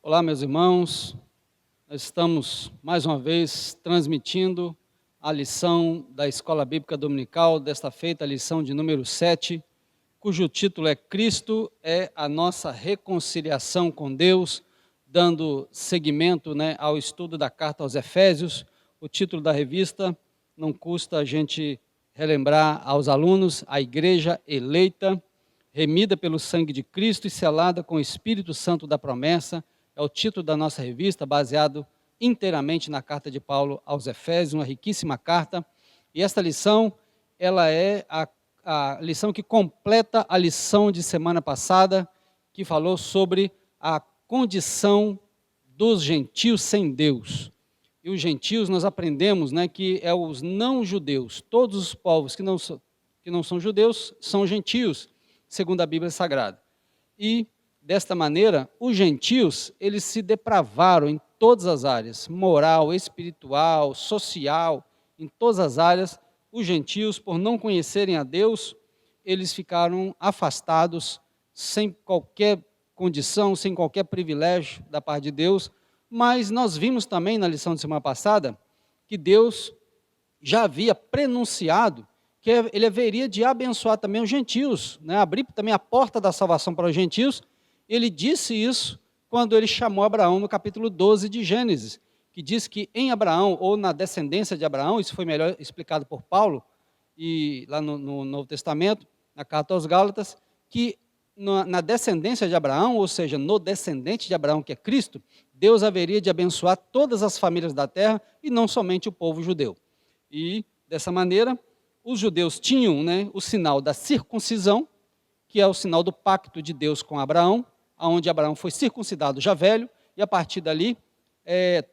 Olá, meus irmãos. Nós estamos mais uma vez transmitindo a lição da Escola Bíblica Dominical, desta feita, a lição de número 7, cujo título é Cristo é a nossa reconciliação com Deus, dando seguimento ao estudo da carta aos Efésios. O título da revista, não custa a gente relembrar aos alunos: a igreja eleita, remida pelo sangue de Cristo e selada com o Espírito Santo da promessa. É o título da nossa revista, baseado inteiramente na carta de Paulo aos Efésios, uma riquíssima carta. E esta lição, ela é a lição que completa a lição de semana passada, que falou sobre a condição dos gentios sem Deus. E os gentios, nós aprendemos que é os não-judeus. Todos os povos que não são judeus são gentios, segundo a Bíblia Sagrada. E, desta maneira, os gentios, eles se depravaram em todas as áreas, moral, espiritual, social, em todas as áreas. Os gentios, por não conhecerem a Deus, eles ficaram afastados, sem qualquer condição, sem qualquer privilégio da parte de Deus. Mas nós vimos também na lição de semana passada que Deus já havia prenunciado que ele haveria de abençoar também os gentios, abrir também a porta da salvação para os gentios. Ele disse isso quando ele chamou Abraão no capítulo 12 de Gênesis, que diz que em Abraão, ou na descendência de Abraão, isso foi melhor explicado por Paulo, e lá no Novo Testamento, na carta aos Gálatas, que na descendência de Abraão, ou seja, no descendente de Abraão, que é Cristo, Deus haveria de abençoar todas as famílias da terra e não somente o povo judeu. E, dessa maneira, os judeus tinham o sinal da circuncisão, que é o sinal do pacto de Deus com Abraão, onde Abraão foi circuncidado já velho, e a partir dali,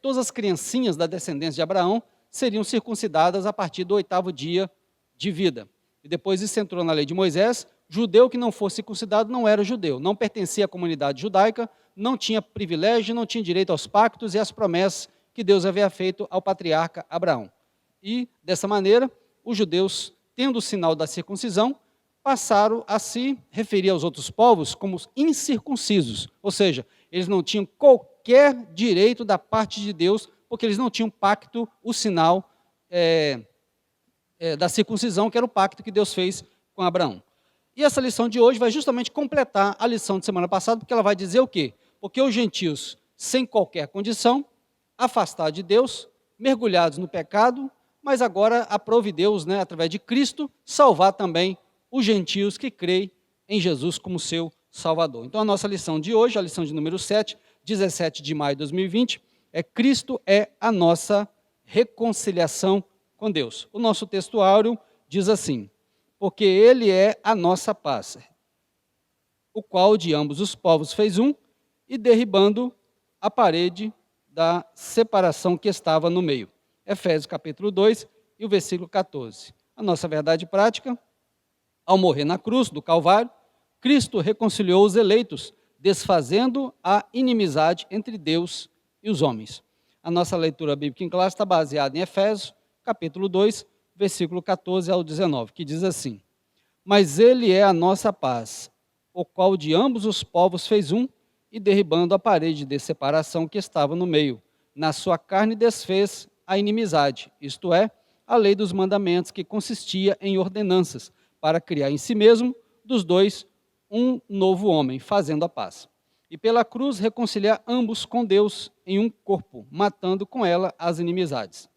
todas as criancinhas da descendência de Abraão seriam circuncidadas a partir do 8º dia de vida. E depois isso entrou na lei de Moisés. Judeu que não fosse circuncidado não era judeu, não pertencia à comunidade judaica, não tinha privilégio, não tinha direito aos pactos e às promessas que Deus havia feito ao patriarca Abraão. E, dessa maneira, os judeus, tendo o sinal da circuncisão, passaram a se referir aos outros povos como os incircuncisos, ou seja, eles não tinham qualquer direito da parte de Deus, porque eles não tinham pacto, o sinal da circuncisão, que era o pacto que Deus fez com Abraão. E essa lição de hoje vai justamente completar a lição de semana passada, porque ela vai dizer o quê? Porque os gentios, sem qualquer condição, afastados de Deus, mergulhados no pecado, mas agora aprove Deus, através de Cristo, salvar também os gentios que creem em Jesus como seu Salvador. Então a nossa lição de hoje, a lição de número 7, 17 de maio de 2020, é Cristo é a nossa reconciliação com Deus. O nosso textuário diz assim: porque ele é a nossa paz, o qual de ambos os povos fez um, e derribando a parede da separação que estava no meio. Efésios capítulo 2 e o versículo 14. A nossa verdade prática: ao morrer na cruz do Calvário, Cristo reconciliou os eleitos, desfazendo a inimizade entre Deus e os homens. A nossa leitura bíblica em classe está baseada em Efésios capítulo 2, versículo 14 ao 19, que diz assim: mas ele é a nossa paz, o qual de ambos os povos fez um, e derribando a parede de separação que estava no meio, na sua carne desfez a inimizade, isto é, a lei dos mandamentos, que consistia em ordenanças, para criar em si mesmo, dos dois, um novo homem, fazendo a paz. E pela cruz reconciliar ambos com Deus em um corpo, matando com ela as inimizades.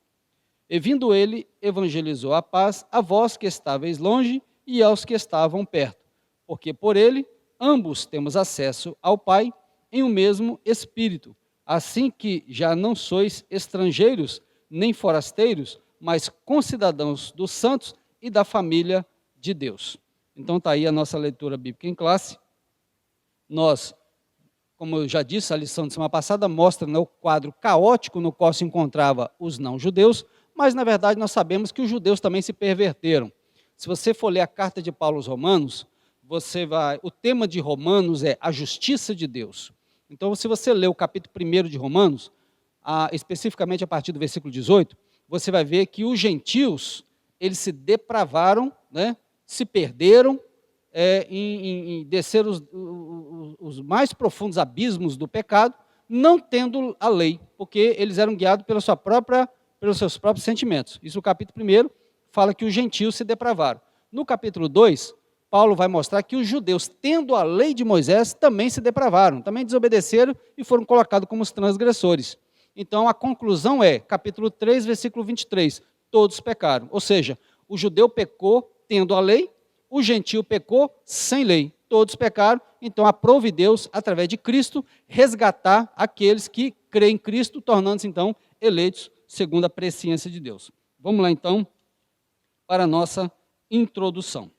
E vindo ele, evangelizou a paz a vós que estáveis longe e aos que estavam perto, porque por ele ambos temos acesso ao Pai em um mesmo Espírito, assim que já não sois estrangeiros nem forasteiros, mas concidadãos dos santos e da família de Deus. Então está aí a nossa leitura bíblica em classe. Nós, como eu já disse, a lição de semana passada mostra o quadro caótico no qual se encontrava os não-judeus, mas na verdade nós sabemos que os judeus também se perverteram. Se você for ler a carta de Paulo aos Romanos, o tema de Romanos é a justiça de Deus. Então, se você ler o capítulo 1 de Romanos, especificamente a partir do versículo 18, você vai ver que os gentios, eles se depravaram, se perderam, em descer os mais profundos abismos do pecado, não tendo a lei, porque eles eram guiados pelos seus próprios sentimentos. Isso no capítulo 1 fala que os gentios se depravaram. No capítulo 2, Paulo vai mostrar que os judeus, tendo a lei de Moisés, também se depravaram, também desobedeceram e foram colocados como os transgressores. Então, a conclusão é, capítulo 3, versículo 23, todos pecaram. Ou seja, o judeu pecou tendo a lei, o gentio pecou sem lei. Todos pecaram, então aprove Deus, através de Cristo, resgatar aqueles que creem em Cristo, tornando-se, então, eleitos segundo a presciência de Deus. Vamos lá, então, para a nossa introdução.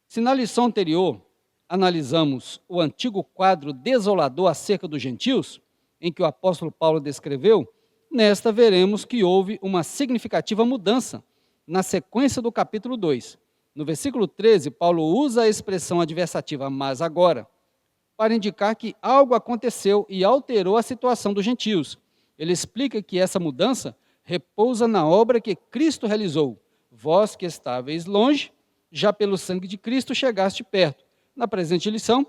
Se na lição anterior analisamos o antigo quadro desolador acerca dos gentios, em que o apóstolo Paulo descreveu, nesta veremos que houve uma significativa mudança na sequência do capítulo 2. No versículo 13, Paulo usa a expressão adversativa, mas agora, para indicar que algo aconteceu e alterou a situação dos gentios. Ele explica que essa mudança repousa na obra que Cristo realizou. Vós que estáveis longe, já pelo sangue de Cristo chegaste perto. Na presente lição,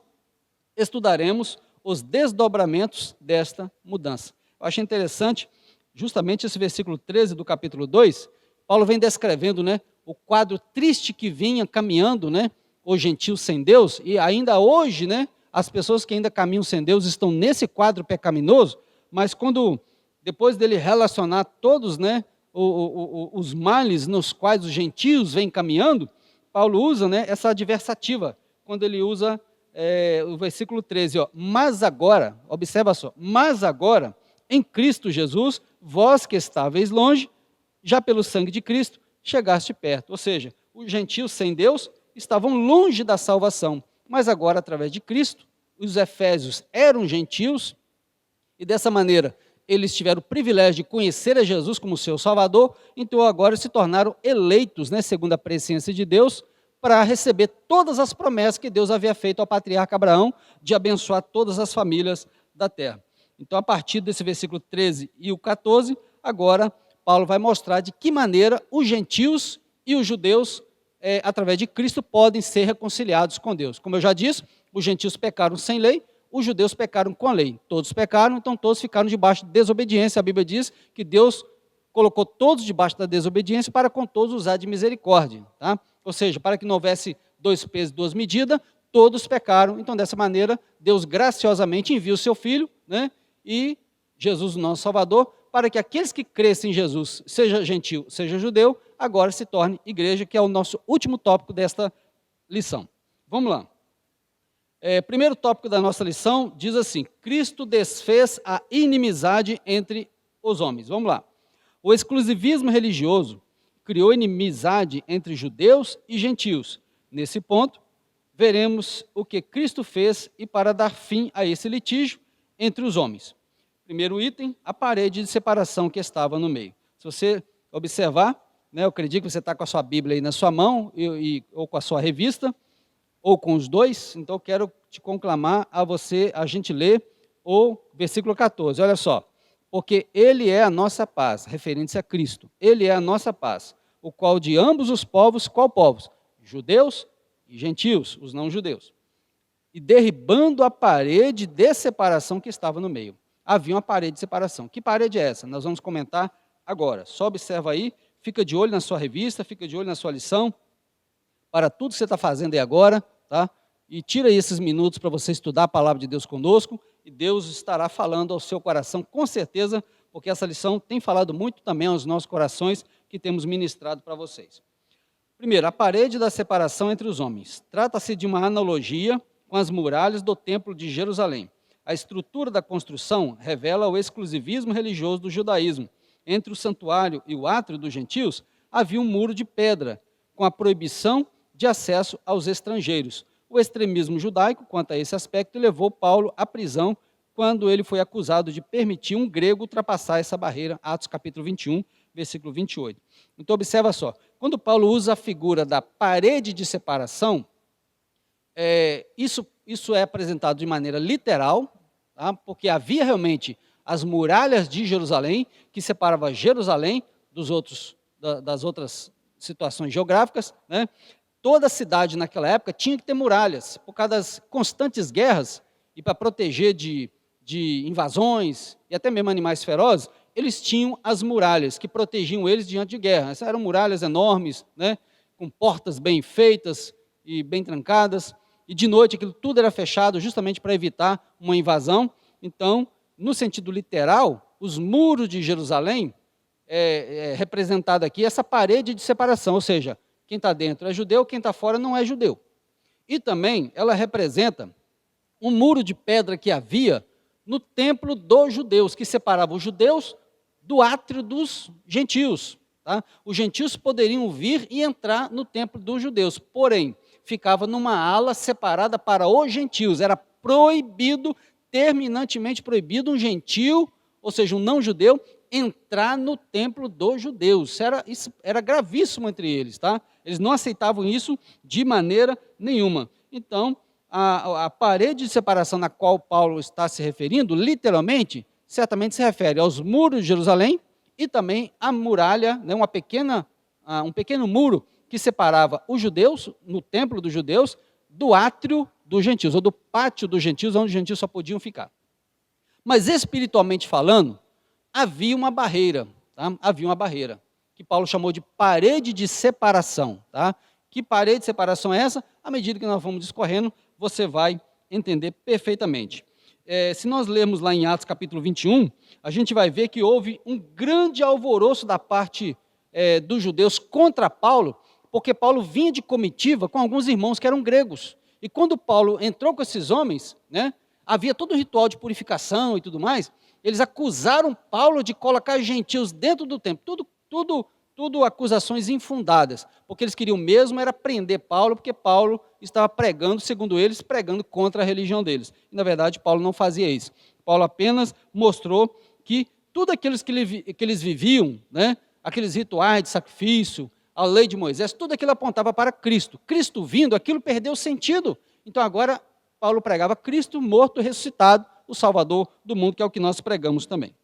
estudaremos os desdobramentos desta mudança. Eu achei interessante, justamente esse versículo 13 do capítulo 2, Paulo vem descrevendo, o quadro triste que vinha caminhando, os gentios sem Deus, e ainda hoje, as pessoas que ainda caminham sem Deus estão nesse quadro pecaminoso, mas depois dele relacionar todos, os males nos quais os gentios vêm caminhando, Paulo usa, essa adversativa, quando ele usa o versículo 13, mas agora, observa só, mas agora, em Cristo Jesus, vós que estáveis longe, já pelo sangue de Cristo, chegaste perto. Ou seja, os gentios sem Deus estavam longe da salvação, mas agora, através de Cristo, os efésios eram gentios, e dessa maneira, eles tiveram o privilégio de conhecer a Jesus como seu Salvador, então agora se tornaram eleitos, segundo a presciência de Deus, para receber todas as promessas que Deus havia feito ao patriarca Abraão, de abençoar todas as famílias da terra. Então, a partir desse versículo 13 e o 14, agora Paulo vai mostrar de que maneira os gentios e os judeus, através de Cristo, podem ser reconciliados com Deus. Como eu já disse, os gentios pecaram sem lei, os judeus pecaram com a lei. Todos pecaram, então todos ficaram debaixo de desobediência. A Bíblia diz que Deus colocou todos debaixo da desobediência para com todos usar de misericórdia. Tá? Ou seja, para que não houvesse dois pesos e duas medidas, todos pecaram. Então, dessa maneira, Deus graciosamente envia o seu Filho, e Jesus, o nosso Salvador, para que aqueles que crescem em Jesus, seja gentil, seja judeu, agora se torne igreja, que é o nosso último tópico desta lição. Vamos lá. Primeiro tópico da nossa lição diz assim: Cristo desfez a inimizade entre os homens. Vamos lá. O exclusivismo religioso criou inimizade entre judeus e gentios. Nesse ponto, veremos o que Cristo fez e para dar fim a esse litígio entre os homens. Primeiro item, a parede de separação que estava no meio. Se você observar, eu acredito que você está com a sua Bíblia aí na sua mão, ou com a sua revista, ou com os dois, então eu quero te conclamar a gente ler o versículo 14, olha só. Porque ele é a nossa paz, referente-se a Cristo, ele é a nossa paz, o qual de ambos os povos, qual povos? Judeus e gentios, os não judeus. E derribando a parede de separação que estava no meio. Havia uma parede de separação. Que parede é essa? Nós vamos comentar agora. Só observa aí, fica de olho na sua revista, fica de olho na sua lição, para tudo que você está fazendo aí agora, tá? E tira aí esses minutos para você estudar a palavra de Deus conosco, e Deus estará falando ao seu coração, com certeza, porque essa lição tem falado muito também aos nossos corações, que temos ministrado para vocês. Primeiro, a parede da separação entre os homens. Trata-se de uma analogia com as muralhas do Templo de Jerusalém. A estrutura da construção revela o exclusivismo religioso do judaísmo. Entre o santuário e o átrio dos gentios, havia um muro de pedra, com a proibição de acesso aos estrangeiros. O extremismo judaico, quanto a esse aspecto, levou Paulo à prisão, quando ele foi acusado de permitir um grego ultrapassar essa barreira, Atos capítulo 21, versículo 28. Então, observa só, quando Paulo usa a figura da parede de separação, isso é apresentado de maneira literal, tá? Porque havia realmente as muralhas de Jerusalém, que separava Jerusalém das outras situações geográficas, Toda cidade naquela época tinha que ter muralhas, por causa das constantes guerras, e para proteger de de invasões e até mesmo animais ferozes, eles tinham as muralhas que protegiam eles diante de guerra. Essas eram muralhas enormes, né, com portas bem feitas e bem trancadas, e de noite aquilo tudo era fechado justamente para evitar uma invasão. Então, no sentido literal, os muros de Jerusalém representado aqui essa parede de separação, ou seja, quem está dentro é judeu, quem está fora não é judeu. E também ela representa um muro de pedra que havia no templo dos judeus, que separava os judeus do átrio dos gentios. Tá? Os gentios poderiam vir e entrar no templo dos judeus, porém, ficava numa ala separada para os gentios. Era proibido, terminantemente proibido, um gentio, ou seja, um não-judeu, entrar no templo dos judeus. Isso era gravíssimo entre eles. Tá? Eles não aceitavam isso de maneira nenhuma. Então, a parede de separação na qual Paulo está se referindo, literalmente, certamente se refere aos muros de Jerusalém e também à muralha, né, um pequeno muro que separava os judeus, no templo dos judeus, do átrio dos gentios, ou do pátio dos gentios, onde os gentios só podiam ficar. Mas, espiritualmente falando, havia uma barreira, tá? Havia uma barreira, que Paulo chamou de parede de separação. Tá? Que parede de separação é essa? À medida que nós vamos discorrendo, você vai entender perfeitamente. Se nós lermos lá em Atos capítulo 21, a gente vai ver que houve um grande alvoroço da parte dos judeus contra Paulo, porque Paulo vinha de comitiva com alguns irmãos que eram gregos. E quando Paulo entrou com esses homens, né, havia todo um ritual de purificação e tudo mais, eles acusaram Paulo de colocar gentios dentro do templo, tudo acusações infundadas, porque eles queriam mesmo era prender Paulo, porque Paulo estava pregando, segundo eles, pregando contra a religião deles. E, na verdade, Paulo não fazia isso. Paulo apenas mostrou que tudo aquilo que eles viviam, né, aqueles rituais de sacrifício, a lei de Moisés, tudo aquilo apontava para Cristo. Cristo vindo, aquilo perdeu sentido. Então, agora, Paulo pregava Cristo morto, ressuscitado, o Salvador do mundo, que é o que nós pregamos também.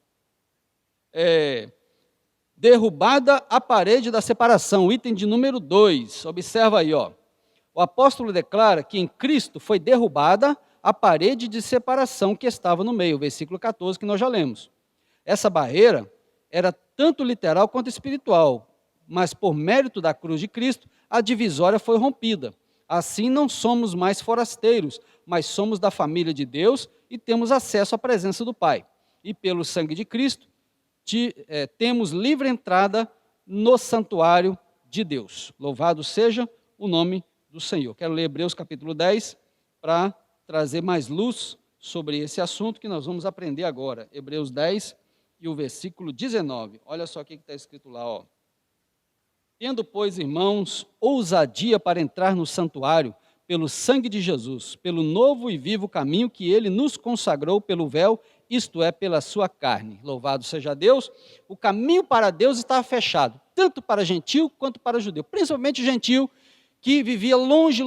Derrubada a parede da separação, item de número 2. Observa aí, ó. O apóstolo declara que em Cristo foi derrubada a parede de separação que estava no meio, versículo 14, que nós já lemos. Essa barreira era tanto literal quanto espiritual, mas por mérito da cruz de Cristo, a divisória foi rompida. Assim não somos mais forasteiros, mas somos da família de Deus e temos acesso à presença do Pai. E pelo sangue de Cristo, temos livre entrada no santuário de Deus. Louvado seja o nome do Senhor. Quero ler Hebreus capítulo 10 para trazer mais luz sobre esse assunto que nós vamos aprender agora. Hebreus 10 e o versículo 19. Olha só o que está escrito lá, ó. Tendo, pois, irmãos, ousadia para entrar no santuário pelo sangue de Jesus, pelo novo e vivo caminho que ele nos consagrou pelo véu, isto é, pela sua carne. Louvado seja Deus. O caminho para Deus estava fechado, tanto para gentio quanto para judeu, principalmente o gentio que vivia longe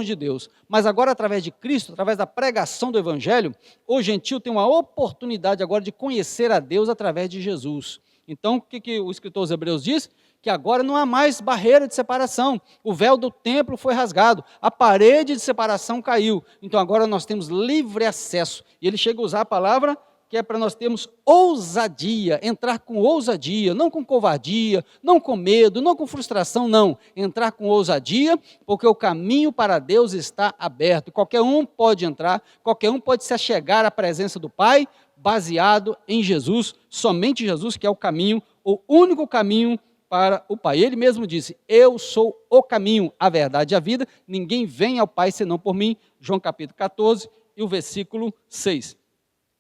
de Deus. Mas agora, através de Cristo, através da pregação do Evangelho, o gentio tem uma oportunidade agora de conhecer a Deus através de Jesus. Então, o que o escritor aos Hebreus diz? Que agora não há mais barreira de separação. O véu do templo foi rasgado, a parede de separação caiu. Então agora nós temos livre acesso. E ele chega a usar a palavra que é para nós termos ousadia, entrar com ousadia, não com covardia, não com medo, não com frustração, não. Entrar com ousadia, porque o caminho para Deus está aberto. Qualquer um pode entrar, qualquer um pode se achegar à presença do Pai, baseado em Jesus, somente Jesus, que é o caminho, o único caminho para o Pai. Ele mesmo disse, eu sou o caminho, a verdade e a vida, ninguém vem ao Pai senão por mim, João capítulo 14 e o versículo 6.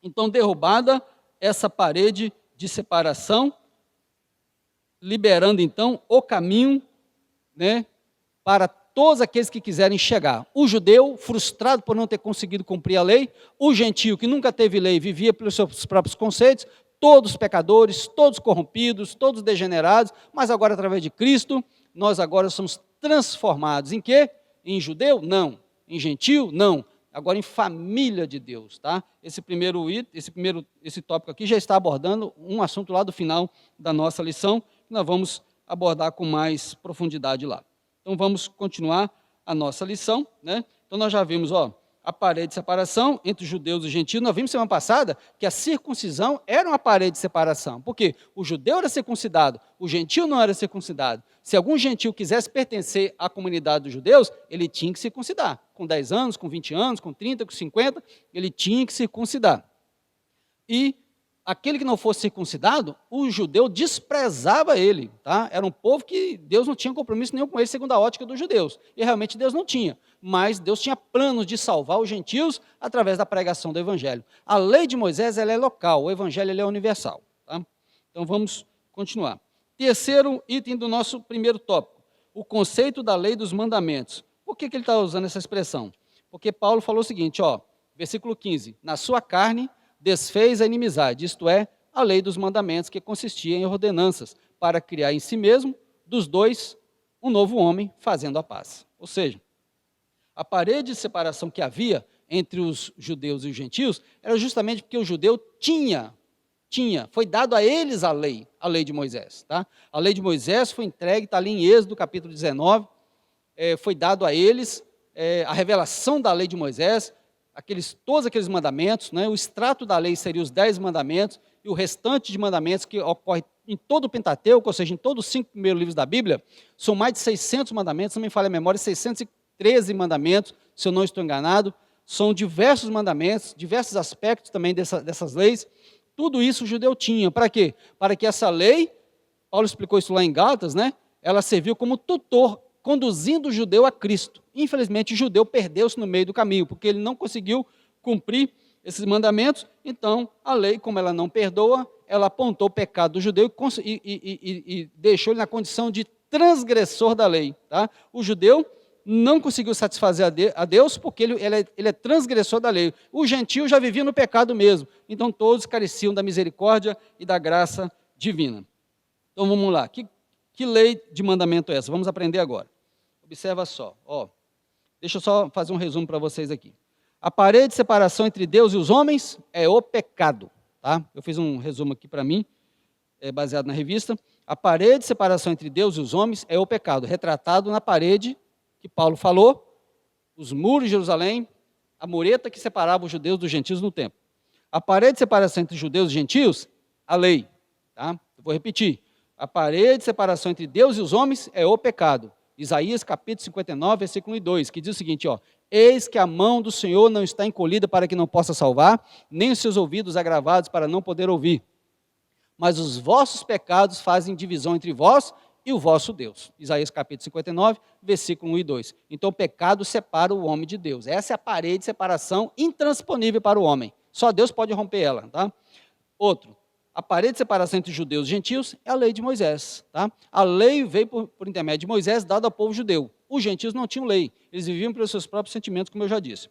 Então, derrubada essa parede de separação, liberando então o caminho, né, para todos aqueles que quiserem chegar. O judeu, frustrado por não ter conseguido cumprir a lei, o gentio, que nunca teve lei, vivia pelos seus próprios conceitos, todos pecadores, todos corrompidos, todos degenerados, mas agora, através de Cristo, nós agora somos transformados. Em quê? Em judeu? Não. Em gentio? Não. Agora em família de Deus, tá? Esse tópico aqui já está abordando um assunto lá do final da nossa lição, que nós vamos abordar com mais profundidade lá. Então vamos continuar a nossa lição, né? Então nós já vimos, ó, a parede de separação entre os judeus e os gentios. Nós vimos semana passada que a circuncisão era uma parede de separação. Por quê? O judeu era circuncidado, o gentio não era circuncidado. Se algum gentio quisesse pertencer à comunidade dos judeus, ele tinha que circuncidar. Com 10 anos, com 20 anos, com 30, com 50, ele tinha que circuncidar. E aquele que não fosse circuncidado, o judeu desprezava ele. Tá? Era um povo que Deus não tinha compromisso nenhum com ele, segundo a ótica dos judeus. E realmente Deus não tinha. Mas Deus tinha planos de salvar os gentios através da pregação do evangelho. A lei de Moisés ela é local, o evangelho ele é universal. Tá? Então vamos continuar. Terceiro item do nosso primeiro tópico, o conceito da lei dos mandamentos. Por que ele está usando essa expressão? Porque Paulo falou o seguinte, versículo 15, na sua carne desfez a inimizade, isto é, a lei dos mandamentos que consistia em ordenanças, para criar em si mesmo, dos dois, um novo homem, fazendo a paz. Ou seja, a parede de separação que havia entre os judeus e os gentios, era justamente porque o judeu foi dado a eles a lei de Moisés. Tá? A lei de Moisés foi entregue, está ali em Êxodo, capítulo 19, foi dado a eles a revelação da lei de Moisés, todos aqueles mandamentos, né? O extrato da lei seria os 10 mandamentos, e o restante de mandamentos que ocorre em todo o Pentateuco, ou seja, em todos os 5 primeiros livros da Bíblia, são mais de 600 mandamentos, não me falha a memória, 613 mandamentos, se eu não estou enganado, são diversos mandamentos, diversos aspectos também dessas leis. Tudo isso o judeu tinha. Para quê? Para que essa lei, Paulo explicou isso lá em Gálatas, né? Ela serviu como tutor, conduzindo o judeu a Cristo. Infelizmente, o judeu perdeu-se no meio do caminho, porque ele não conseguiu cumprir esses mandamentos. Então, a lei, como ela não perdoa, ela apontou o pecado do judeu e deixou ele na condição de transgressor da lei. Tá? O judeu não conseguiu satisfazer a Deus, porque ele é transgressor da lei. O gentio já vivia no pecado mesmo. Então, todos careciam da misericórdia e da graça divina. Então, vamos lá. Que lei de mandamento é essa? Vamos aprender agora. Observa só. Deixa eu só fazer um resumo para vocês aqui. A parede de separação entre Deus e os homens é o pecado. Tá? Eu fiz um resumo aqui para mim, baseado na revista. A parede de separação entre Deus e os homens é o pecado, retratado na parede que Paulo falou, os muros de Jerusalém, a mureta que separava os judeus dos gentios no templo. A parede de separação entre judeus e gentios, a lei. Tá? Eu vou repetir. A parede de separação entre Deus e os homens é o pecado. Isaías capítulo 59, versículo 2, que diz o seguinte, eis que a mão do Senhor não está encolhida para que não possa salvar, nem os seus ouvidos agravados para não poder ouvir. Mas os vossos pecados fazem divisão entre vós e o vosso Deus. Isaías capítulo 59, versículo 1 e 2. Então o pecado separa o homem de Deus. Essa é a parede de separação intransponível para o homem. Só Deus pode romper ela. Tá? Outro. A parede de separação entre judeus e gentios é a lei de Moisés. Tá? A lei veio por intermédio de Moisés, dada ao povo judeu. Os gentios não tinham lei, eles viviam pelos seus próprios sentimentos, como eu já disse.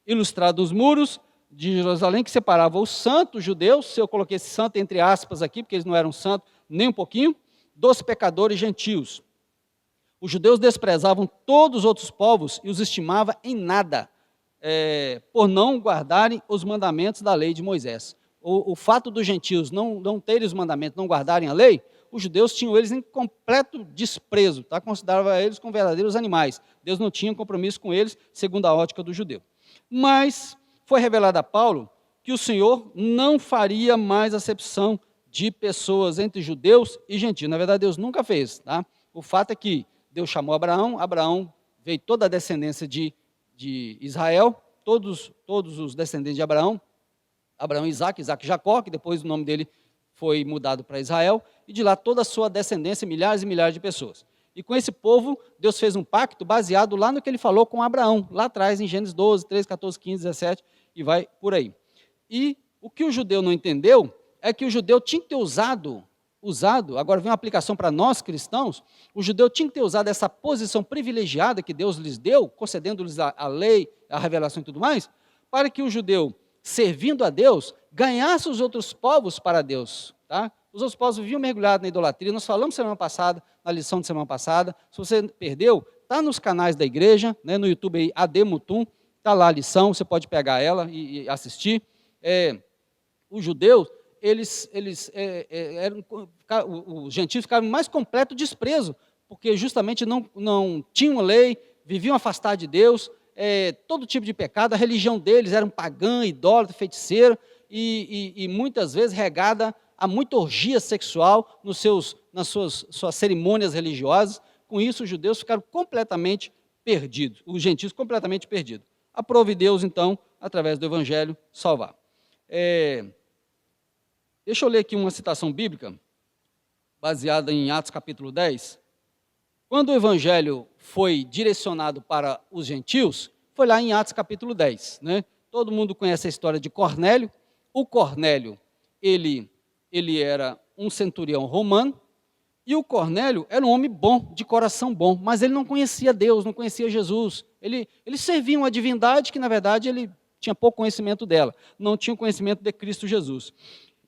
Ilustrado nos muros de Jerusalém, que separavam os santos judeus, se eu coloquei esse santo entre aspas aqui, porque eles não eram santos nem um pouquinho, dos pecadores gentios. Os judeus desprezavam todos os outros povos e os estimavam em nada, por não guardarem os mandamentos da lei de Moisés. O fato dos gentios não terem os mandamentos, não guardarem a lei, os judeus tinham eles em completo desprezo, tá? Consideravam eles como verdadeiros animais. Deus não tinha compromisso com eles, segundo a ótica do judeu. Mas foi revelado a Paulo que o Senhor não faria mais acepção de pessoas entre judeus e gentios. Na verdade, Deus nunca fez. Tá? O fato é que Deus chamou Abraão veio toda a descendência de Israel, todos os descendentes de Abraão e Isaac e Jacó, que depois o nome dele foi mudado para Israel, e de lá toda a sua descendência, milhares e milhares de pessoas. E com esse povo, Deus fez um pacto baseado lá no que ele falou com Abraão, lá atrás, em Gênesis 12, 13, 14, 15, 17, e vai por aí. E o que o judeu não entendeu é que o judeu tinha que ter usado, agora vem uma aplicação para nós cristãos, o judeu tinha que ter usado essa posição privilegiada que Deus lhes deu, concedendo-lhes a lei, a revelação e tudo mais, para que o judeu, servindo a Deus, ganhasse os outros povos para Deus. Tá? Os outros povos viviam mergulhados na idolatria. Nós falamos semana passada, na lição de semana passada. Se você perdeu, está nos canais da igreja, né, no YouTube aí, AD Mutum, está lá a lição, você pode pegar ela e assistir. Os judeus, os gentios ficaram em mais completo desprezo, porque justamente não tinham lei, viviam afastados de Deus, todo tipo de pecado. A religião deles era um pagã, idólatra, feiticeira, e muitas vezes regada a muita orgia sexual nas suas cerimônias religiosas. Com isso, os judeus ficaram completamente perdidos, os gentios completamente perdidos. Aprove Deus, então, através do Evangelho, salvar. Deixa eu ler aqui uma citação bíblica, baseada em Atos capítulo 10. Quando o Evangelho foi direcionado para os gentios, foi lá em Atos capítulo 10. Né? Todo mundo conhece a história de Cornélio. O Cornélio, ele era um centurião romano, e o Cornélio era um homem bom, de coração bom, mas ele não conhecia Deus, não conhecia Jesus. Ele servia uma divindade que, na verdade, ele tinha pouco conhecimento dela, não tinha conhecimento de Cristo Jesus.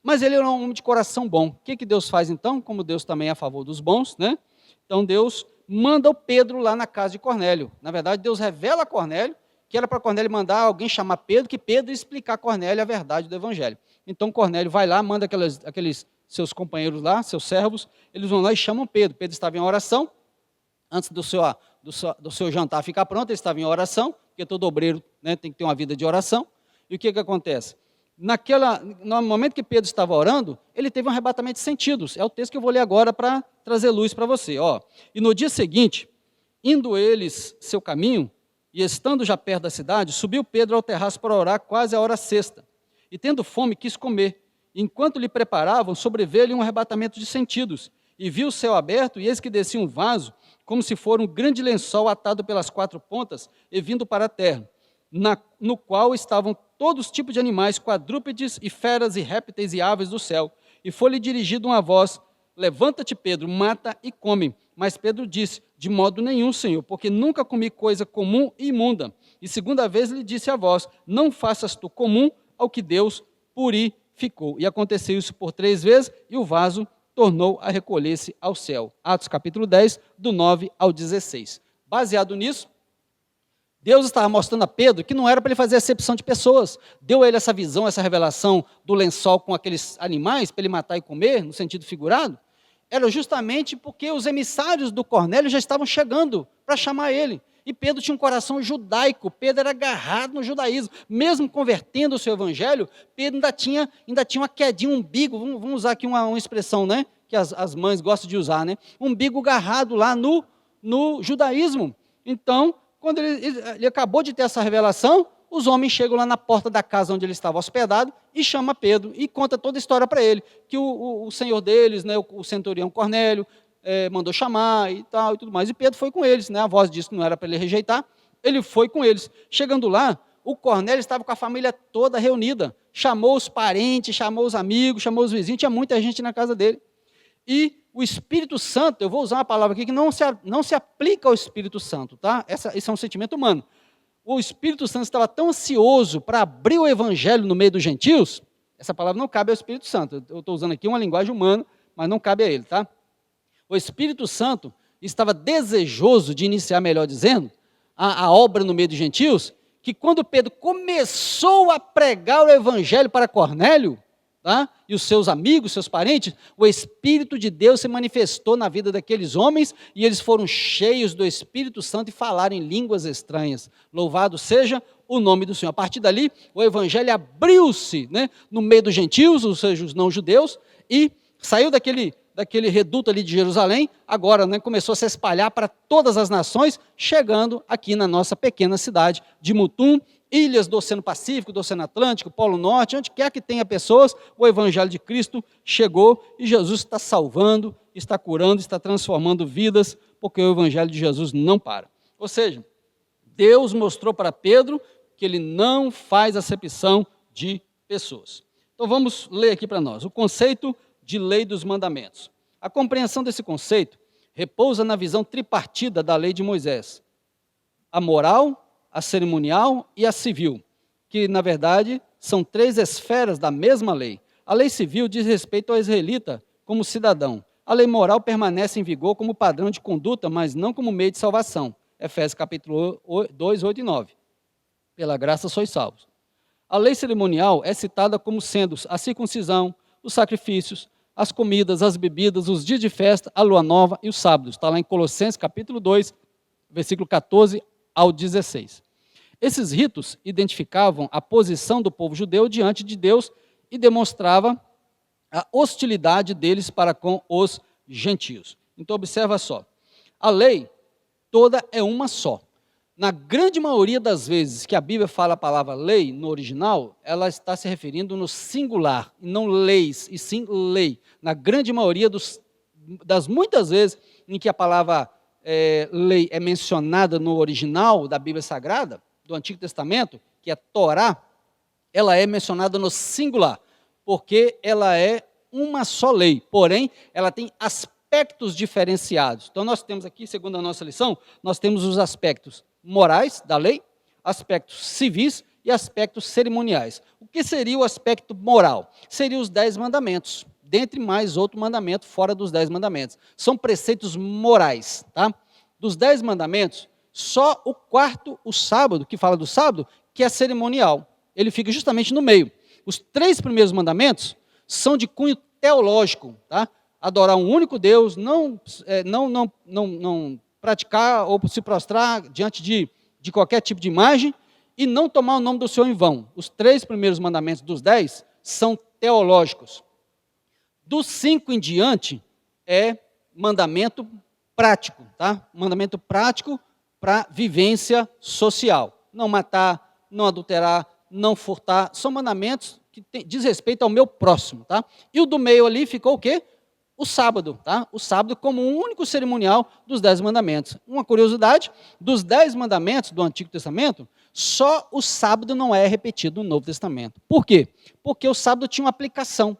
Mas ele era um homem de coração bom. O que Deus faz então? Como Deus também é a favor dos bons, né? Então Deus manda o Pedro lá na casa de Cornélio. Na verdade, Deus revela a Cornélio que era para Cornélio mandar alguém chamar Pedro, que Pedro ia explicar a Cornélio a verdade do Evangelho. Então Cornélio vai lá, manda aqueles seus companheiros lá, seus servos, eles vão lá e chamam Pedro. Pedro estava em oração, antes do seu jantar ficar pronto, ele estava em oração, porque todo obreiro, né, tem que ter uma vida de oração. E o que acontece? No momento que Pedro estava orando, ele teve um arrebatamento de sentidos. É o texto que eu vou ler agora para trazer luz para você. E no dia seguinte, indo eles seu caminho, e estando já perto da cidade, subiu Pedro ao terraço para orar quase a hora sexta. E tendo fome, quis comer. Enquanto lhe preparavam, sobreveio-lhe um arrebatamento de sentidos. E viu o céu aberto, e eis que descia um vaso, como se for um grande lençol atado pelas 4 pontas, e vindo para a terra, no qual estavam todos os tipos de animais, quadrúpedes e feras e répteis e aves do céu. E foi-lhe dirigida uma voz: levanta-te, Pedro, mata e come. Mas Pedro disse: de modo nenhum, Senhor, porque nunca comi coisa comum e imunda. E segunda vez lhe disse a voz: não faças tu comum ao que Deus purificou. E aconteceu isso por 3 vezes, e o vaso tornou a recolher-se ao céu. Atos capítulo 10, do 9 ao 16. Baseado nisso, Deus estava mostrando a Pedro que não era para ele fazer acepção de pessoas. Deu a ele essa visão, essa revelação do lençol com aqueles animais, para ele matar e comer, no sentido figurado. Era justamente porque os emissários do Cornélio já estavam chegando para chamar ele. E Pedro tinha um coração judaico, Pedro era agarrado no judaísmo. Mesmo convertendo o seu evangelho, Pedro ainda tinha uma quedinha, um umbigo, vamos usar aqui uma expressão, né, que as mães gostam de usar, né? Um umbigo agarrado lá no judaísmo. Então, quando ele acabou de ter essa revelação, os homens chegam lá na porta da casa onde ele estava hospedado e chama Pedro e conta toda a história para ele, que o senhor deles, né, o centurião Cornélio, mandou chamar e tal e tudo mais. E Pedro foi com eles, né, a voz disse que não era para ele rejeitar, ele foi com eles. Chegando lá, o Cornélio estava com a família toda reunida, chamou os parentes, chamou os amigos, chamou os vizinhos, tinha muita gente na casa dele. E o Espírito Santo, eu vou usar uma palavra aqui que não se aplica ao Espírito Santo, tá? Esse é um sentimento humano. O Espírito Santo estava tão ansioso para abrir o Evangelho no meio dos gentios, essa palavra não cabe ao Espírito Santo. Eu estou usando aqui uma linguagem humana, mas não cabe a ele, tá? O Espírito Santo estava desejoso de iniciar, melhor dizendo, a obra no meio dos gentios, que quando Pedro começou a pregar o Evangelho para Cornélio, tá? E os seus amigos, seus parentes, o Espírito de Deus se manifestou na vida daqueles homens e eles foram cheios do Espírito Santo e falaram em línguas estranhas. Louvado seja o nome do Senhor. A partir dali, o Evangelho abriu-se, né, no meio dos gentios, ou seja, os não-judeus, e saiu daquele reduto ali de Jerusalém, agora, né, começou a se espalhar para todas as nações, chegando aqui na nossa pequena cidade de Mutum, ilhas do Oceano Pacífico, do Oceano Atlântico, Polo Norte, onde quer que tenha pessoas, o Evangelho de Cristo chegou e Jesus está salvando, está curando, está transformando vidas, porque o Evangelho de Jesus não para. Ou seja, Deus mostrou para Pedro que ele não faz acepção de pessoas. Então vamos ler aqui para nós o conceito de lei dos mandamentos. A compreensão desse conceito repousa na visão tripartida da lei de Moisés: a moral, a cerimonial e a civil, que na verdade são 3 esferas da mesma lei. A lei civil diz respeito ao israelita como cidadão. A lei moral permanece em vigor como padrão de conduta, mas não como meio de salvação. Efésios capítulo 2, 8 e 9. Pela graça sois salvos. A lei cerimonial é citada como sendo a circuncisão, os sacrifícios, as comidas, as bebidas, os dias de festa, a lua nova e os sábados. Está lá em Colossenses capítulo 2, versículo 14 ao 16. Esses ritos identificavam a posição do povo judeu diante de Deus e demonstrava a hostilidade deles para com os gentios. Então observa só, a lei toda é uma só. Na grande maioria das vezes que a Bíblia fala a palavra lei no original, ela está se referindo no singular, não leis, e sim lei. Na grande maioria das muitas vezes em que a palavra lei é mencionada no original da Bíblia Sagrada, do Antigo Testamento, que é Torá, ela é mencionada no singular, porque ela é uma só lei, porém, ela tem aspectos diferenciados. Então, nós temos aqui, segundo a nossa lição, nós temos os aspectos morais da lei, aspectos civis e aspectos cerimoniais. O que seria o aspecto moral? Seriam os 10 mandamentos, dentre mais outro mandamento fora dos 10 mandamentos. São preceitos morais, tá? Dos 10 mandamentos, só o quarto, o sábado, que fala do sábado, que é cerimonial. Ele fica justamente no meio. Os 3 primeiros mandamentos são de cunho teológico, tá? Adorar um único Deus, não praticar ou se prostrar diante de qualquer tipo de imagem e não tomar o nome do Senhor em vão. Os 3 primeiros mandamentos dos 10 são teológicos. Dos 5 em diante é mandamento prático, tá? Mandamento prático para vivência social. Não matar, não adulterar, não furtar, são mandamentos que diz respeito ao meu próximo, tá? E o do meio ali ficou o quê? O sábado, tá? O sábado como um único cerimonial dos 10 mandamentos. Uma curiosidade, dos 10 mandamentos do Antigo Testamento, só o sábado não é repetido no Novo Testamento. Por quê? Porque o sábado tinha uma aplicação.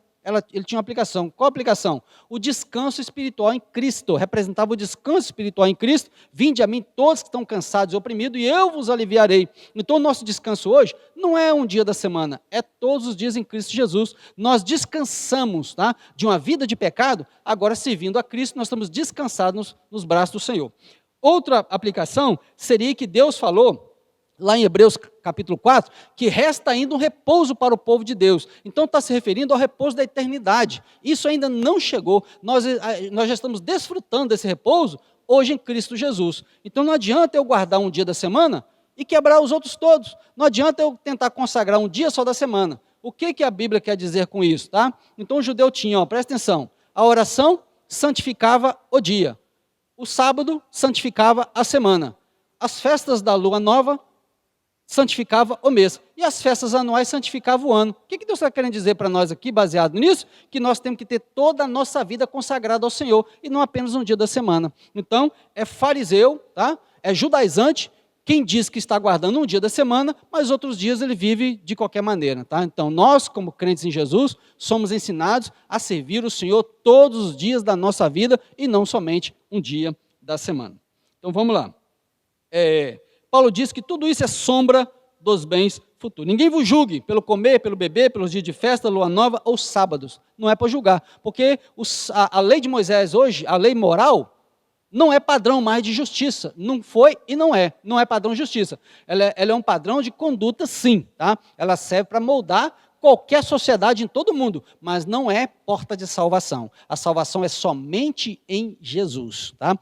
Ele tinha uma aplicação. Qual a aplicação? O descanso espiritual em Cristo. Representava o descanso espiritual em Cristo. Vinde a mim todos que estão cansados e oprimidos, e eu vos aliviarei. Então, o nosso descanso hoje não é um dia da semana, é todos os dias em Cristo Jesus. Nós descansamos, tá, de uma vida de pecado, agora servindo a Cristo, nós estamos descansados nos braços do Senhor. Outra aplicação seria que Deus falou, lá em Hebreus capítulo 4, que resta ainda um repouso para o povo de Deus. Então está se referindo ao repouso da eternidade. Isso ainda não chegou. Nós já estamos desfrutando desse repouso hoje em Cristo Jesus. Então não adianta eu guardar um dia da semana e quebrar os outros todos. Não adianta eu tentar consagrar um dia só da semana. O que a Bíblia quer dizer com isso? Tá? Então o judeu tinha, presta atenção, a oração santificava o dia. O sábado santificava a semana. As festas da lua nova santificava o mês. E as festas anuais santificavam o ano. O que Deus está querendo dizer para nós aqui, baseado nisso? Que nós temos que ter toda a nossa vida consagrada ao Senhor, e não apenas um dia da semana. Então, é fariseu, tá? É judaizante, quem diz que está guardando um dia da semana, mas outros dias ele vive de qualquer maneira. Tá? Então, nós, como crentes em Jesus, somos ensinados a servir o Senhor todos os dias da nossa vida, e não somente um dia da semana. Então, vamos lá. Paulo diz que tudo isso é sombra dos bens futuros. Ninguém vos julgue pelo comer, pelo beber, pelos dias de festa, lua nova ou sábados. Não é para julgar, porque a lei de Moisés hoje, a lei moral, não é padrão mais de justiça. Não foi e não é. Não é padrão de justiça. Ela é um padrão de conduta, sim. Tá? Ela serve para moldar qualquer sociedade em todo o mundo, mas não é porta de salvação. A salvação é somente em Jesus. Tá?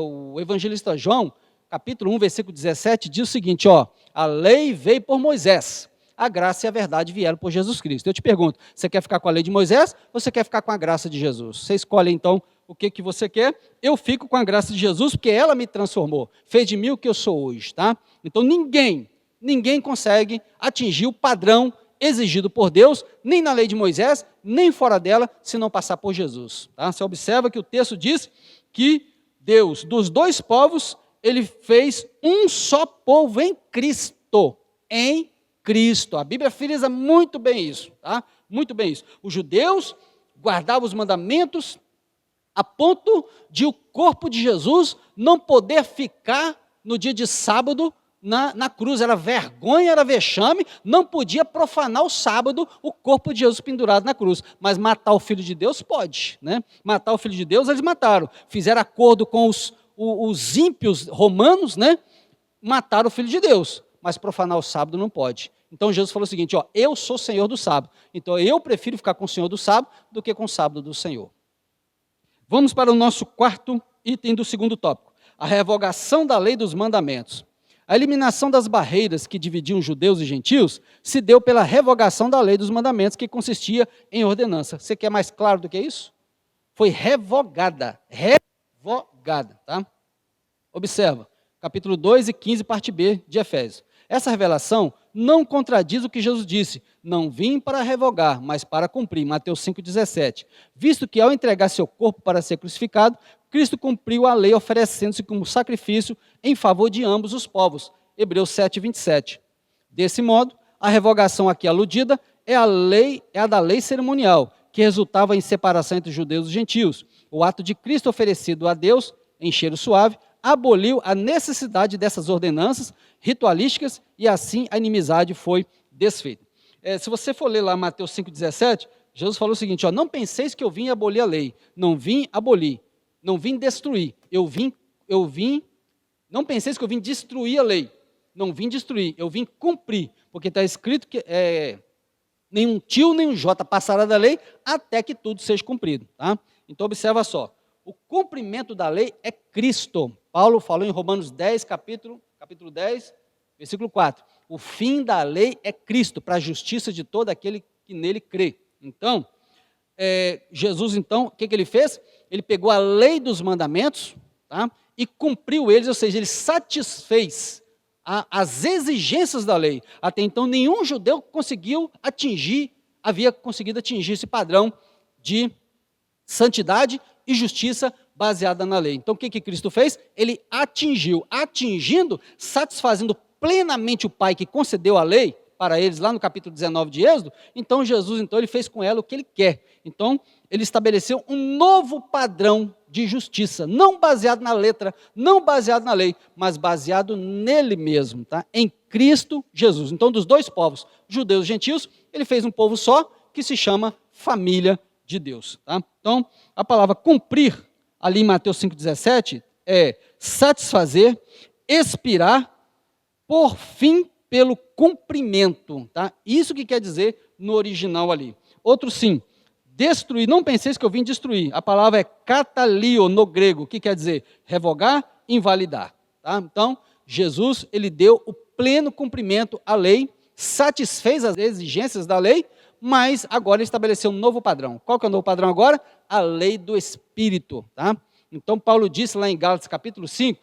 O evangelista João, capítulo 1, versículo 17, diz o seguinte, a lei veio por Moisés, a graça e a verdade vieram por Jesus Cristo. Eu te pergunto, você quer ficar com a lei de Moisés ou você quer ficar com a graça de Jesus? Você escolhe então o que você quer. Eu fico com a graça de Jesus porque ela me transformou, fez de mim o que eu sou hoje. Tá? Então ninguém consegue atingir o padrão exigido por Deus, nem na lei de Moisés, nem fora dela, se não passar por Jesus. Tá? Você observa que o texto diz que Deus, dos 2 povos, ele fez um só povo em Cristo. Em Cristo. A Bíblia frisa muito bem isso. Tá? Muito bem isso. Os judeus guardavam os mandamentos a ponto de o corpo de Jesus não poder ficar no dia de sábado na cruz. Era vergonha, era vexame, não podia profanar o sábado o corpo de Jesus pendurado na cruz. Mas matar o Filho de Deus pode. Né? Matar o Filho de Deus eles mataram. Fizeram acordo com os ímpios romanos, né, mataram o Filho de Deus, mas profanar o sábado não pode. Então Jesus falou o seguinte, eu sou Senhor do sábado, então eu prefiro ficar com o Senhor do sábado do que com o sábado do Senhor. Vamos para o nosso quarto item do segundo tópico, a revogação da lei dos mandamentos. A eliminação das barreiras que dividiam judeus e gentios se deu pela revogação da lei dos mandamentos, que consistia em ordenança. Você quer mais claro do que isso? Foi revogada, tá? Observa, capítulo 2 e 15, parte B de Efésios. Essa revelação não contradiz o que Jesus disse: não vim para revogar, mas para cumprir, Mateus 5,17. Visto que ao entregar seu corpo para ser crucificado, Cristo cumpriu a lei oferecendo-se como sacrifício em favor de ambos os povos, Hebreus 7,27. Desse modo, a revogação aqui aludida é a da lei cerimonial, que resultava em separação entre os judeus e os gentios. O ato de Cristo oferecido a Deus, em cheiro suave, aboliu a necessidade dessas ordenanças ritualísticas e assim a inimizade foi desfeita. Se você for ler lá Mateus 5,17, Jesus falou o seguinte: não penseis que eu vim abolir a lei, não vim abolir, não vim destruir, não penseis que eu vim destruir a lei, não vim destruir, eu vim cumprir, porque está escrito que nenhum tio, nenhum jota passará da lei até que tudo seja cumprido. Tá? Então observa só, o cumprimento da lei é Cristo. Paulo falou em Romanos 10, capítulo 10, versículo 4. O fim da lei é Cristo, para a justiça de todo aquele que nele crê. Então, Jesus, então, o que ele fez? Ele pegou a lei dos mandamentos, tá? E cumpriu eles, ou seja, ele satisfez as exigências da lei. Até então, nenhum judeu havia conseguido atingir esse padrão de santidade e justiça baseada na lei. Então, o que Cristo fez? Ele atingindo, satisfazendo plenamente o Pai que concedeu a lei para eles, lá no capítulo 19 de Êxodo. Então, Jesus, ele fez com ela o que ele quer. Então, ele estabeleceu um novo padrão de justiça, não baseado na letra, não baseado na lei, mas baseado nele mesmo, tá? Em Cristo Jesus. Então, dos dois povos, judeus e gentios, ele fez um povo só, que se chama família de Deus. Tá? Então, a palavra cumprir, ali em Mateus 5,17, é satisfazer, expirar, por fim, pelo cumprimento. Tá? Isso que quer dizer no original ali. Outro sim, destruir. Não penseis que eu vim destruir. A palavra é katalio no grego, que quer dizer revogar, invalidar. Tá? Então, Jesus, ele deu o pleno cumprimento à lei, satisfez as exigências da lei, mas agora ele estabeleceu um novo padrão. Qual que é o novo padrão agora? A lei do Espírito. Tá? Então, Paulo disse lá em Gálatas capítulo 5,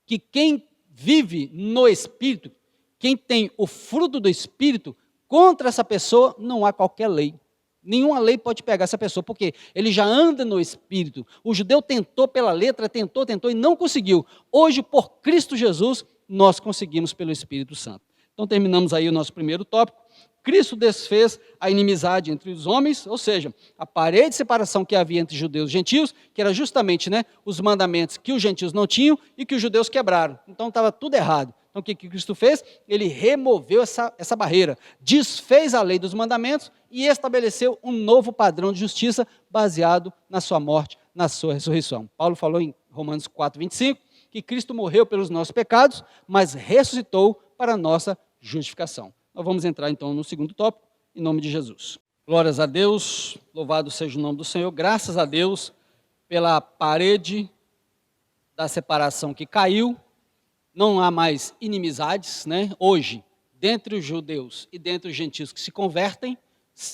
que quem vive no Espírito, quem tem o fruto do Espírito, contra essa pessoa não há qualquer lei. Nenhuma lei pode pegar essa pessoa, porque ele já anda no Espírito. O judeu tentou pela letra, tentou e não conseguiu. Hoje, por Cristo Jesus, nós conseguimos pelo Espírito Santo. Então, terminamos aí o nosso primeiro tópico. Cristo desfez a inimizade entre os homens, ou seja, a parede de separação que havia entre judeus e gentios, que era justamente os mandamentos que os gentios não tinham e que os judeus quebraram. Então, estava tudo errado. Então, o que Cristo fez? Ele removeu essa barreira, desfez a lei dos mandamentos e estabeleceu um novo padrão de justiça baseado na sua morte, na sua ressurreição. Paulo falou em Romanos 4,25, que Cristo morreu pelos nossos pecados, mas ressuscitou para a nossa justificação. Nós vamos entrar então no segundo tópico, em nome de Jesus. Glórias a Deus, louvado seja o nome do Senhor, graças a Deus pela parede da separação que caiu, não há mais inimizades, Hoje, dentre os judeus e dentre os gentios que se convertem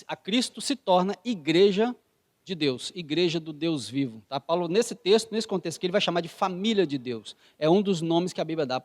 a Cristo, se torna igreja de Deus, igreja do Deus vivo. Tá? Paulo, nesse texto, nesse contexto aqui, ele vai chamar de família de Deus. É um dos nomes que a Bíblia dá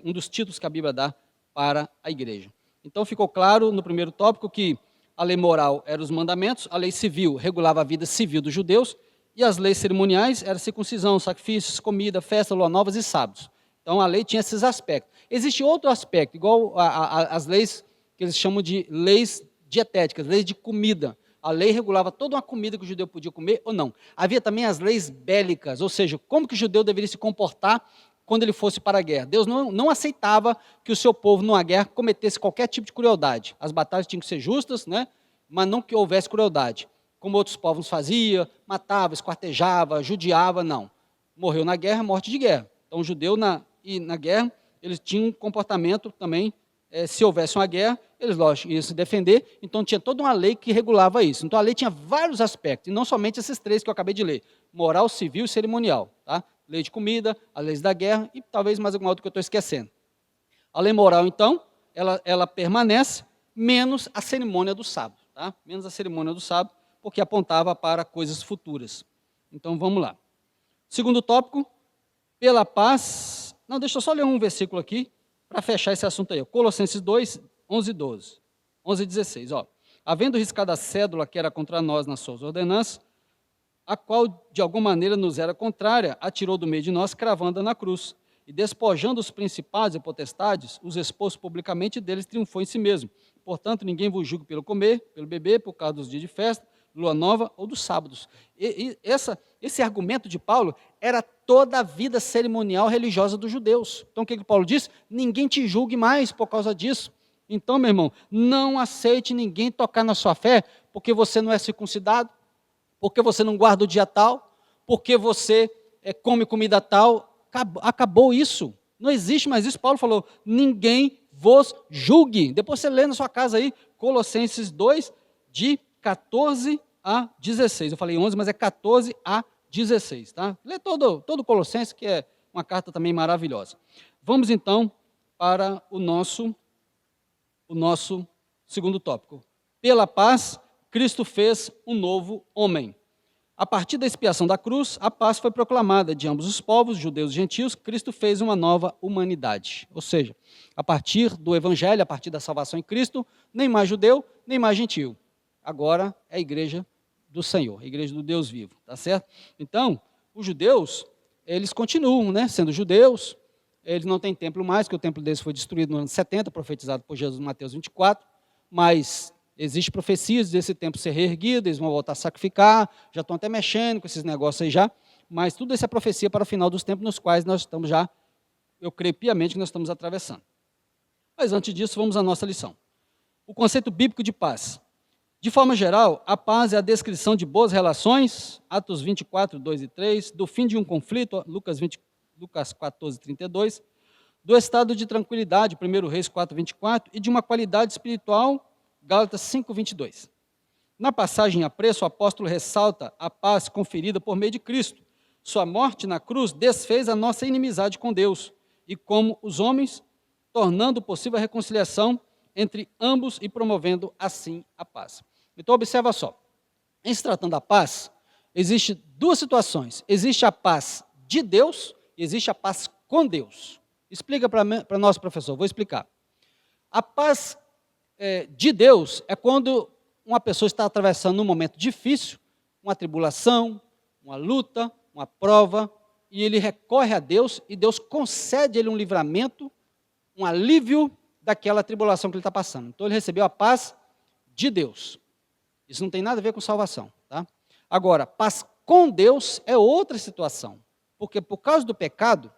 um dos títulos que a Bíblia dá para a igreja. Então ficou claro no primeiro tópico que a lei moral eram os mandamentos, a lei civil regulava a vida civil dos judeus, e as leis cerimoniais eram circuncisão, sacrifícios, comida, festa, lua novas e sábados. Então a lei tinha esses aspectos. Existe outro aspecto, igual as leis que eles chamam de leis dietéticas, leis de comida. A lei regulava toda uma comida que o judeu podia comer ou não. Havia também as leis bélicas, ou seja, como que o judeu deveria se comportar quando ele fosse para a guerra. Deus não aceitava que o seu povo, numa guerra, cometesse qualquer tipo de crueldade. As batalhas tinham que ser justas, mas não que houvesse crueldade. Como outros povos faziam, matava, esquartejava, judiava, não. Morreu na guerra, morte de guerra. Então, o judeu, na guerra, eles tinham um comportamento também, se houvesse uma guerra, eles, lógico, iam se defender, então tinha toda uma lei que regulava isso. Então, a lei tinha vários aspectos, e não somente esses três que eu acabei de ler, moral, civil e cerimonial. Tá? lei de comida, as leis da guerra e talvez mais alguma outra que eu estou esquecendo. A lei moral, então, ela permanece, menos a cerimônia do sábado, tá? Menos a cerimônia do sábado, porque apontava para coisas futuras. Então, vamos lá. Segundo tópico, pela paz... Não, deixa eu só ler um versículo aqui, para fechar esse assunto aí. Colossenses 2, 11 e 12. 11 e 16, ó. Havendo riscado a cédula que era contra nós nas suas ordenanças, a qual de alguma maneira nos era contrária, atirou do meio de nós, cravando-a na cruz. E despojando os principados e potestades, os expôs publicamente e deles triunfou em si mesmo. Portanto, ninguém vos julgue pelo comer, pelo beber, por causa dos dias de festa, lua nova ou dos sábados. Esse argumento de Paulo era toda a vida cerimonial religiosa dos judeus. Então, o que Paulo diz? Ninguém te julgue mais por causa disso. Então, meu irmão, não aceite ninguém tocar na sua fé, porque você não é circuncidado, porque você não guarda o dia tal, porque você come comida tal. Acabou isso. Não existe mais isso. Paulo falou, ninguém vos julgue. Depois você lê na sua casa aí, Colossenses 2, de 14 a 16. Eu falei 11, mas é 14 a 16, tá? Lê todo Colossenses, que é uma carta também maravilhosa. Vamos então para o nosso segundo tópico. Pela paz, Cristo fez um novo homem. A partir da expiação da cruz, a paz foi proclamada de ambos os povos, judeus e gentios. Cristo fez uma nova humanidade. Ou seja, a partir do evangelho, a partir da salvação em Cristo, nem mais judeu, nem mais gentio. Agora é a igreja do Senhor, a igreja do Deus vivo, tá certo? Então, os judeus, eles continuam, né, sendo judeus. Eles não têm templo mais, porque o templo deles foi destruído no ano 70, profetizado por Jesus em Mateus 24, mas existem profecias desse templo ser reerguido, eles vão voltar a sacrificar, já estão até mexendo com esses negócios aí já, mas tudo isso é profecia para o final dos tempos nos quais nós estamos já, eu creio piamente que nós estamos atravessando. Mas antes disso, vamos à nossa lição. O conceito bíblico de paz. De forma geral, a paz é a descrição de boas relações, Atos 24, 2 e 3, do fim de um conflito, Lucas 14, 32, do estado de tranquilidade, 1 Reis 4, 24, e de uma qualidade espiritual, Gálatas 5, 22. Na passagem a preço, o apóstolo ressalta a paz conferida por meio de Cristo. Sua morte na cruz desfez a nossa inimizade com Deus, e como os homens, tornando possível a reconciliação entre ambos e promovendo assim a paz. Então, observa só, em se tratando da paz, existem duas situações. Existe a paz de Deus e existe a paz com Deus. Explica para nós, professor, vou explicar. A paz de Deus é quando uma pessoa está atravessando um momento difícil, uma tribulação, uma luta, uma prova, e ele recorre a Deus e Deus concede a ele um livramento, um alívio daquela tribulação que ele está passando. Então ele recebeu a paz de Deus. Isso não tem nada a ver com salvação, tá? Agora, paz com Deus é outra situação, porque por causa do pecado,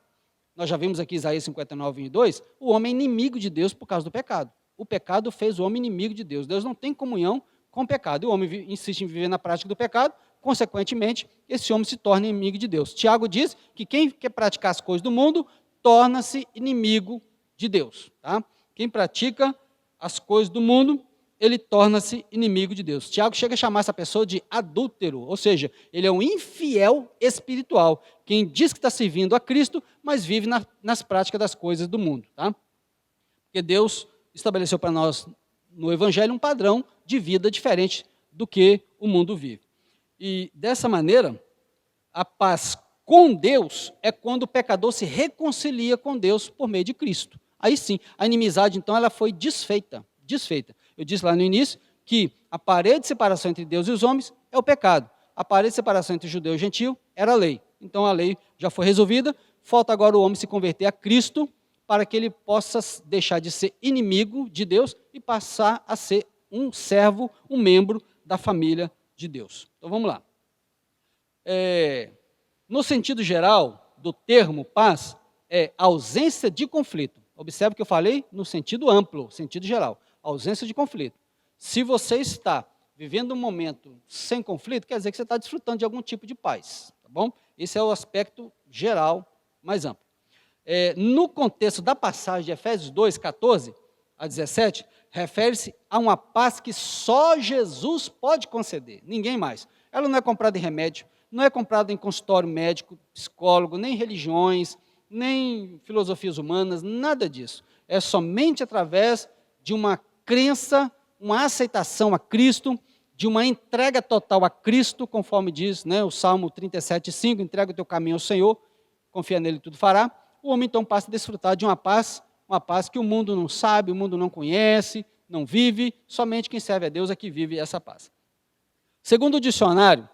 nós já vimos aqui Isaías 59, 22, o homem é inimigo de Deus por causa do pecado. O pecado fez o homem inimigo de Deus. Deus não tem comunhão com o pecado. E o homem insiste em viver na prática do pecado, consequentemente, esse homem se torna inimigo de Deus. Tiago diz que quem quer praticar as coisas do mundo, torna-se inimigo de Deus. Tá? Quem pratica as coisas do mundo, ele torna-se inimigo de Deus. Tiago chega a chamar essa pessoa de adúltero, ou seja, ele é um infiel espiritual. Quem diz que está servindo a Cristo, mas vive nas práticas das coisas do mundo. Tá? Porque Deus estabeleceu para nós no Evangelho um padrão de vida diferente do que o mundo vive. E dessa maneira, a paz com Deus é quando o pecador se reconcilia com Deus por meio de Cristo. Aí sim, a inimizade então ela foi desfeita. Eu disse lá no início que a parede de separação entre Deus e os homens é o pecado. A parede de separação entre judeu e gentil era a lei. Então a lei já foi resolvida, falta agora o homem se converter a Cristo para que ele possa deixar de ser inimigo de Deus e passar a ser um servo, um membro da família de Deus. Então vamos lá. No sentido geral do termo paz, é ausência de conflito. Observe que eu falei no sentido amplo, sentido geral. Ausência de conflito. Se você está vivendo um momento sem conflito, quer dizer que você está desfrutando de algum tipo de paz. Tá bom? Esse é o aspecto geral mais amplo. No contexto da passagem de Efésios 2, 14 a 17, refere-se a uma paz que só Jesus pode conceder, ninguém mais. Ela não é comprada em remédio, não é comprado em consultório médico, psicólogo, nem religiões, nem filosofias humanas, nada disso. É somente através de uma crença, uma aceitação a Cristo, de uma entrega total a Cristo, conforme diz, né, o Salmo 37,5, entrega o teu caminho ao Senhor, confia nele e tudo fará. O homem então passa a desfrutar de uma paz que o mundo não sabe, o mundo não conhece, não vive, somente quem serve a Deus é que vive essa paz. Segundo o dicionário,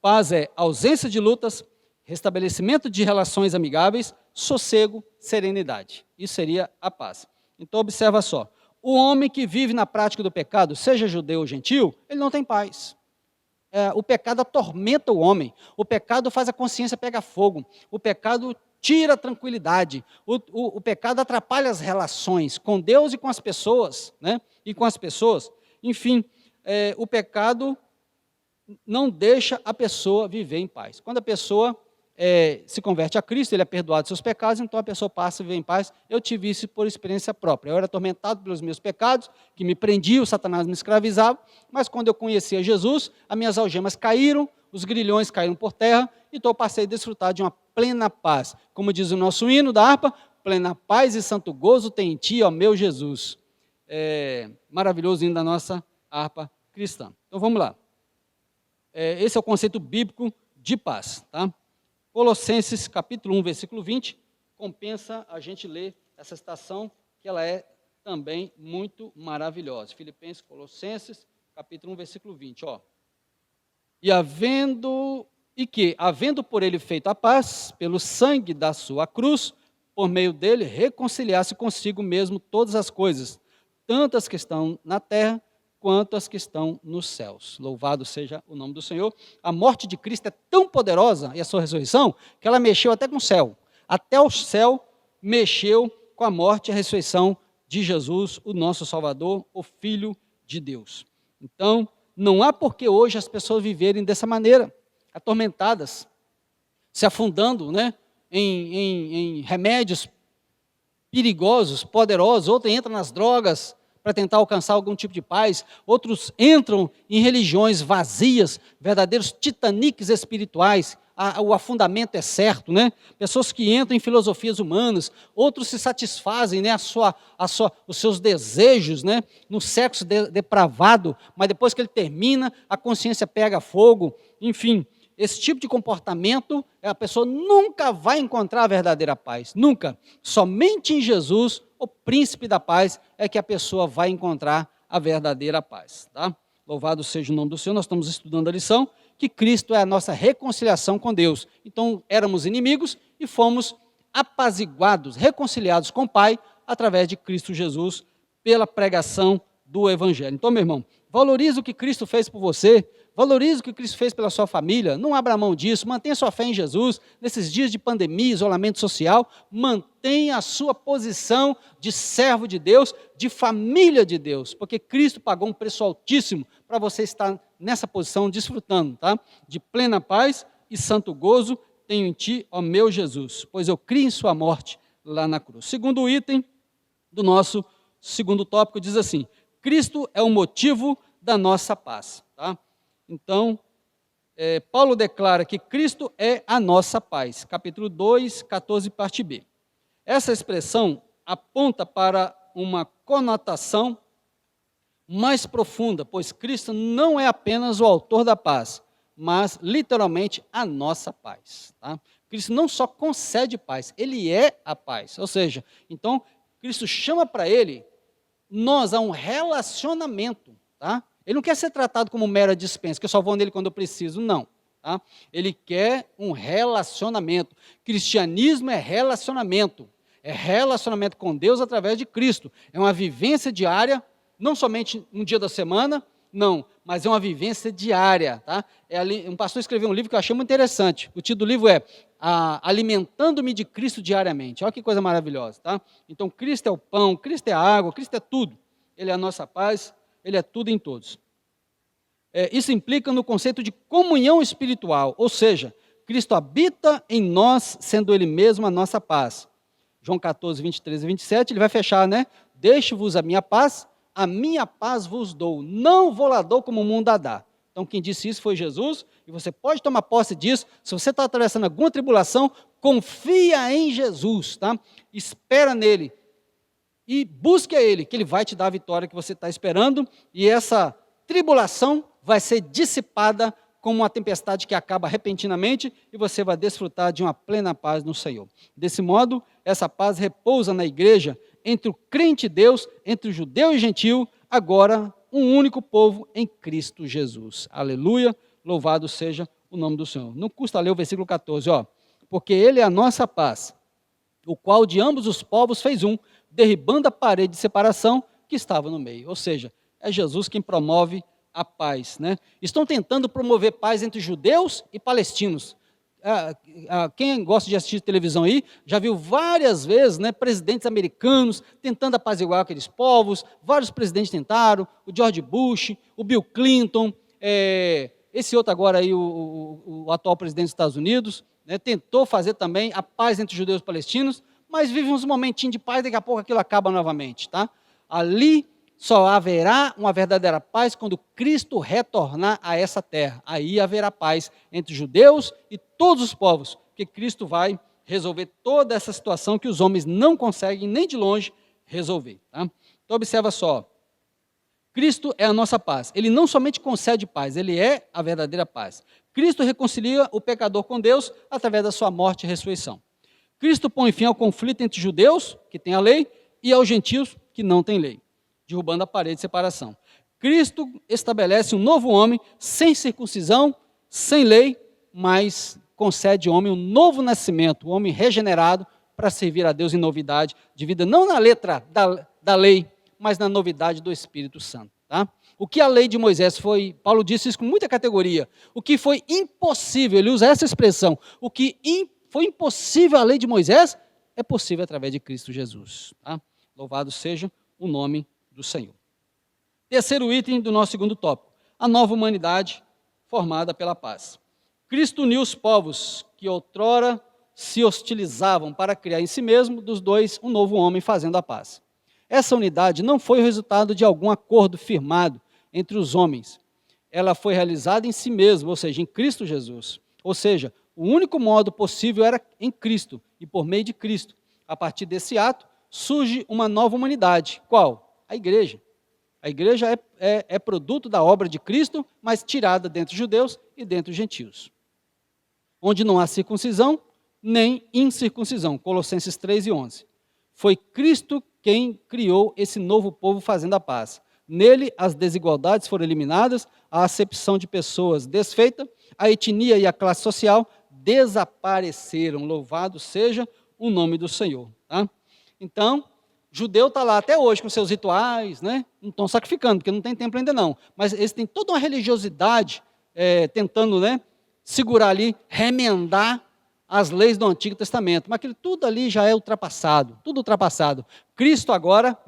paz é ausência de lutas, restabelecimento de relações amigáveis, sossego, serenidade. Isso seria a paz. Então observa só, o homem que vive na prática do pecado, seja judeu ou gentil, ele não tem paz. O pecado atormenta o homem, o pecado faz a consciência pegar fogo, o pecado tira a tranquilidade, o pecado atrapalha as relações com Deus e com as pessoas, né? Enfim, o pecado não deixa a pessoa viver em paz. Quando a pessoa se converte a Cristo, ele é perdoado de seus pecados, então a pessoa passa a viver em paz. Eu tive isso por experiência própria. Eu era atormentado pelos meus pecados, que me prendiam, o Satanás me escravizava, mas quando eu conhecia Jesus, as minhas algemas caíram, os grilhões caíram por terra, então eu passei a desfrutar de uma plena paz. Como diz o nosso hino da harpa, plena paz e santo gozo tem em ti, ó meu Jesus. Maravilhoso hino da nossa harpa cristã. Então vamos lá. Esse é o conceito bíblico de paz, tá? Colossenses capítulo 1, versículo 20, compensa a gente ler essa citação, que ela é também muito maravilhosa. Filipenses, Colossenses, capítulo 1, versículo 20, ó. Havendo por ele feito a paz, pelo sangue da sua cruz, por meio dele, reconciliasse consigo mesmo todas as coisas, tanto as que estão na terra, quanto as que estão nos céus. Louvado seja o nome do Senhor. A morte de Cristo é tão poderosa, e a sua ressurreição, que ela mexeu até com o céu. Até o céu mexeu com a morte e a ressurreição de Jesus, o nosso Salvador, o Filho de Deus. Então, não há por que hoje as pessoas viverem dessa maneira, atormentadas, se afundando, né, em remédios perigosos, poderosos. Outros entram nas drogas para tentar alcançar algum tipo de paz, outros entram em religiões vazias, verdadeiros titaniques espirituais, o afundamento é certo, né? Pessoas que entram em filosofias humanas, outros se satisfazem, né, os seus desejos, né, no sexo depravado, mas depois que ele termina, a consciência pega fogo, enfim. Esse tipo de comportamento, a pessoa nunca vai encontrar a verdadeira paz, nunca. Somente em Jesus, o príncipe da paz, é que a pessoa vai encontrar a verdadeira paz. Tá? Louvado seja o nome do Senhor. Nós estamos estudando a lição que Cristo é a nossa reconciliação com Deus. Então, éramos inimigos e fomos apaziguados, reconciliados com o Pai, através de Cristo Jesus, pela pregação do Evangelho. Então, meu irmão, valorize o que Cristo fez por você, valorize o que Cristo fez pela sua família, não abra mão disso, mantenha sua fé em Jesus, nesses dias de pandemia, isolamento social, mantenha a sua posição de servo de Deus, de família de Deus, porque Cristo pagou um preço altíssimo para você estar nessa posição, desfrutando, tá? De plena paz e santo gozo tenho em ti, ó meu Jesus, pois eu criei em sua morte lá na cruz. Segundo item do nosso segundo tópico, diz assim: Cristo é o motivo da nossa paz, tá? Então, Paulo declara que Cristo é a nossa paz. Capítulo 2, 14, parte B. Essa expressão aponta para uma conotação mais profunda, pois Cristo não é apenas o autor da paz, mas literalmente a nossa paz. Tá? Cristo não só concede paz, Ele é a paz. Ou seja, então, Cristo chama para Ele nós a um relacionamento, tá? Ele não quer ser tratado como mera dispensa, que eu só vou nele quando eu preciso, não. Tá? Ele quer um relacionamento. Cristianismo é relacionamento com Deus através de Cristo. É uma vivência diária, não somente um dia da semana, não, mas é uma vivência diária. Tá? Um pastor escreveu um livro que eu achei muito interessante. O título do livro é Alimentando-me de Cristo diariamente. Olha que coisa maravilhosa. Tá? Então, Cristo é o pão, Cristo é a água, Cristo é tudo. Ele é a nossa paz, Ele é tudo em todos. Isso implica no conceito de comunhão espiritual, ou seja, Cristo habita em nós, sendo Ele mesmo a nossa paz. João 14, 23 e 27, ele vai fechar, né? Deixo-vos a minha paz vos dou, não vou lá dou como o mundo a dá. Então, quem disse isso foi Jesus, e você pode tomar posse disso. Se você está atravessando alguma tribulação, confia em Jesus, tá? Espera nele e busque a ele, que ele vai te dar a vitória que você está esperando, e essa tribulação vai ser dissipada como uma tempestade que acaba repentinamente, e você vai desfrutar de uma plena paz no Senhor. Desse modo, essa paz repousa na igreja, entre o crente e Deus, entre o judeu e o gentil, agora um único povo em Cristo Jesus. Aleluia, louvado seja o nome do Senhor. Não custa ler o versículo 14, ó. Porque ele é a nossa paz, o qual de ambos os povos fez um, derribando a parede de separação que estava no meio. Ou seja, é Jesus quem promove a paz, né? Estão tentando promover paz entre judeus e palestinos. Quem gosta de assistir televisão aí, já viu várias vezes, né, presidentes americanos tentando apaziguar aqueles povos, vários presidentes tentaram, o George Bush, o Bill Clinton, esse outro agora aí, o atual presidente dos Estados Unidos, né, tentou fazer também a paz entre judeus e palestinos, mas vive uns momentinhos de paz, daqui a pouco aquilo acaba novamente, tá? Ali só haverá uma verdadeira paz quando Cristo retornar a essa terra. Aí haverá paz entre judeus e todos os povos, porque Cristo vai resolver toda essa situação que os homens não conseguem nem de longe resolver. Tá? Então observa só, Cristo é a nossa paz. Ele não somente concede paz, ele é a verdadeira paz. Cristo reconcilia o pecador com Deus através da sua morte e ressurreição. Cristo põe fim ao conflito entre judeus, que têm a lei, e aos gentios, que não têm lei, derrubando a parede de separação. Cristo estabelece um novo homem, sem circuncisão, sem lei, mas concede ao homem um novo nascimento, um homem regenerado para servir a Deus em novidade de vida, não na letra da lei, mas na novidade do Espírito Santo. Tá? O que a lei de Moisés foi, Paulo disse isso com muita categoria, o que foi impossível, ele usa essa expressão, o que foi impossível a lei de Moisés, é possível através de Cristo Jesus. Tá? Louvado seja o nome do Senhor. Terceiro item do nosso segundo tópico, a nova humanidade formada pela paz. Cristo uniu os povos que outrora se hostilizavam para criar em si mesmo, dos dois, um novo homem fazendo a paz. Essa unidade não foi o resultado de algum acordo firmado entre os homens. Ela foi realizada em si mesmo, ou seja, em Cristo Jesus. Ou seja, o único modo possível era em Cristo e por meio de Cristo. A partir desse ato, surge uma nova humanidade. Qual? A igreja. A igreja é produto da obra de Cristo, mas tirada dentre judeus e dentre os gentios. Onde não há circuncisão, nem incircuncisão. Colossenses 3:11. Foi Cristo quem criou esse novo povo fazendo a paz. Nele, as desigualdades foram eliminadas, a acepção de pessoas desfeita, a etnia e a classe social desapareceram. Louvado seja o nome do Senhor. Tá? Então, judeu está lá até hoje com seus rituais, né? Não estão sacrificando, porque não tem templo ainda não. Mas eles têm toda uma religiosidade, tentando, né, segurar ali, remendar as leis do Antigo Testamento. Mas aquilo tudo ali já é ultrapassado, tudo ultrapassado. Cristo agora,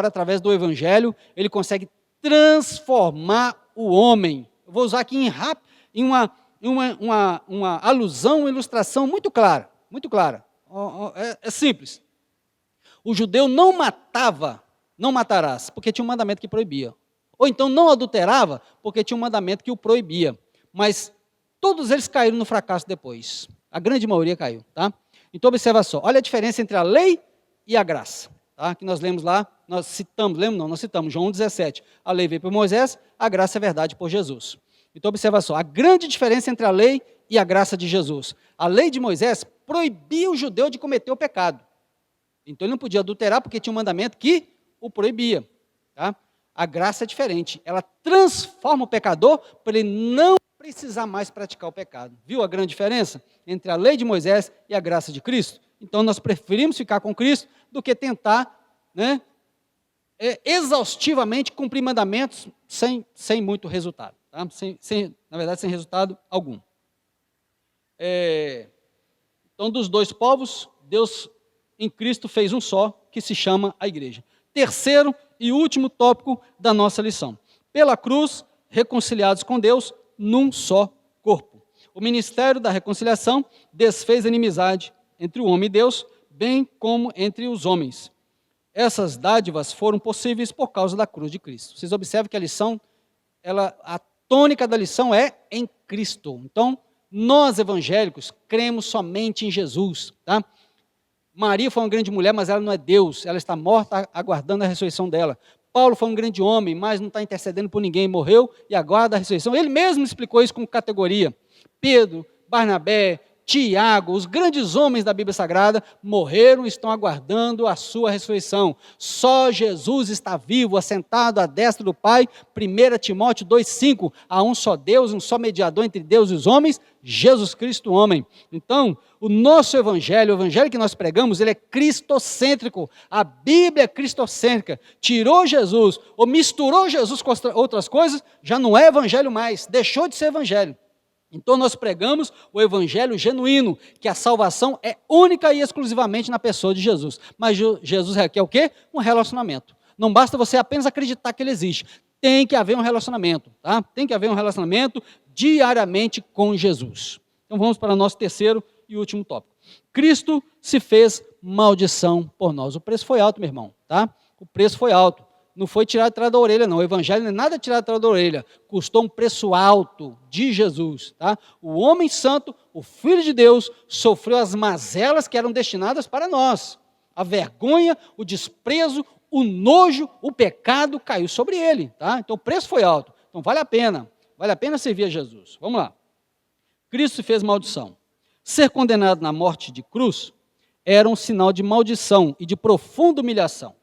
através do Evangelho, ele consegue transformar o homem. Eu vou usar aqui em uma alusão, uma ilustração muito clara, muito clara. É simples. O judeu não matarás, porque tinha um mandamento que proibia. Ou então não adulterava, porque tinha um mandamento que o proibia. Mas todos eles caíram no fracasso depois. A grande maioria caiu. Tá? Então observa só, olha a diferença entre a lei e a graça. Tá? Que nós lemos lá, nós citamos João 1,17. A lei veio por Moisés, a graça é verdade por Jesus. Então observa só, a grande diferença entre a lei e a graça de Jesus. A lei de Moisés proibia o judeu de cometer o pecado. Então ele não podia adulterar porque tinha um mandamento que o proibia. Tá? A graça é diferente, ela transforma o pecador para ele não precisar mais praticar o pecado. Viu a grande diferença entre a lei de Moisés e a graça de Cristo? Então nós preferimos ficar com Cristo do que tentar, né, exaustivamente cumprir mandamentos sem muito resultado. Tá? Na verdade, sem resultado algum. Então, dos dois povos, Deus em Cristo fez um só, que se chama a igreja. Terceiro e último tópico da nossa lição. Pela cruz, reconciliados com Deus num só corpo. O ministério da reconciliação desfez a inimizade entre o homem e Deus, bem como entre os homens. Essas dádivas foram possíveis por causa da cruz de Cristo. Vocês observam que a lição, ela tônica da lição é em Cristo. Então, nós evangélicos cremos somente em Jesus, tá? Maria foi uma grande mulher, mas ela não é Deus, ela está morta aguardando a ressurreição dela. Paulo foi um grande homem, mas não está intercedendo por ninguém, morreu e aguarda a ressurreição. Ele mesmo explicou isso com categoria. Pedro, Barnabé, Tiago, os grandes homens da Bíblia Sagrada morreram e estão aguardando a sua ressurreição. Só Jesus está vivo, assentado à destra do Pai. 1 Timóteo 2,5. Há um só Deus, um só mediador entre Deus e os homens, Jesus Cristo, homem. Então, o nosso evangelho, o evangelho que nós pregamos, ele é cristocêntrico. A Bíblia é cristocêntrica. Tirou Jesus ou misturou Jesus com outras coisas, já não é evangelho mais, deixou de ser evangelho. Então nós pregamos o evangelho genuíno, que a salvação é única e exclusivamente na pessoa de Jesus. Mas Jesus requer o quê? Um relacionamento. Não basta você apenas acreditar que ele existe. Tem que haver um relacionamento, tá? Tem que haver um relacionamento diariamente com Jesus. Então vamos para o nosso terceiro e último tópico. Cristo se fez maldição por nós. O preço foi alto, meu irmão, tá? O preço foi alto. Não foi tirado atrás da orelha, não. O evangelho não é nada tirado atrás da orelha. Custou um preço alto de Jesus, tá? O homem santo, o Filho de Deus, sofreu as mazelas que eram destinadas para nós. A vergonha, o desprezo, o nojo, o pecado caiu sobre ele, tá? Então o preço foi alto. Então vale a pena servir a Jesus. Vamos lá. Cristo se fez maldição. Ser condenado na morte de cruz era um sinal de maldição e de profunda humilhação.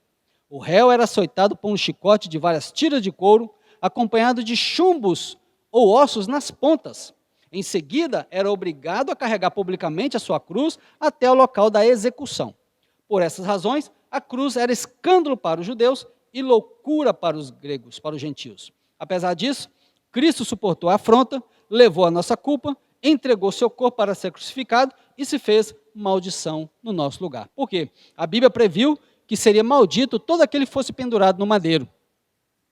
O réu era açoitado por um chicote de várias tiras de couro, acompanhado de chumbos ou ossos nas pontas. Em seguida, era obrigado a carregar publicamente a sua cruz até o local da execução. Por essas razões, a cruz era escândalo para os judeus e loucura para os gregos, para os gentios. Apesar disso, Cristo suportou a afronta, levou a nossa culpa, entregou seu corpo para ser crucificado e se fez maldição no nosso lugar. Por quê? A Bíblia previu que seria maldito todo aquele que fosse pendurado no madeiro.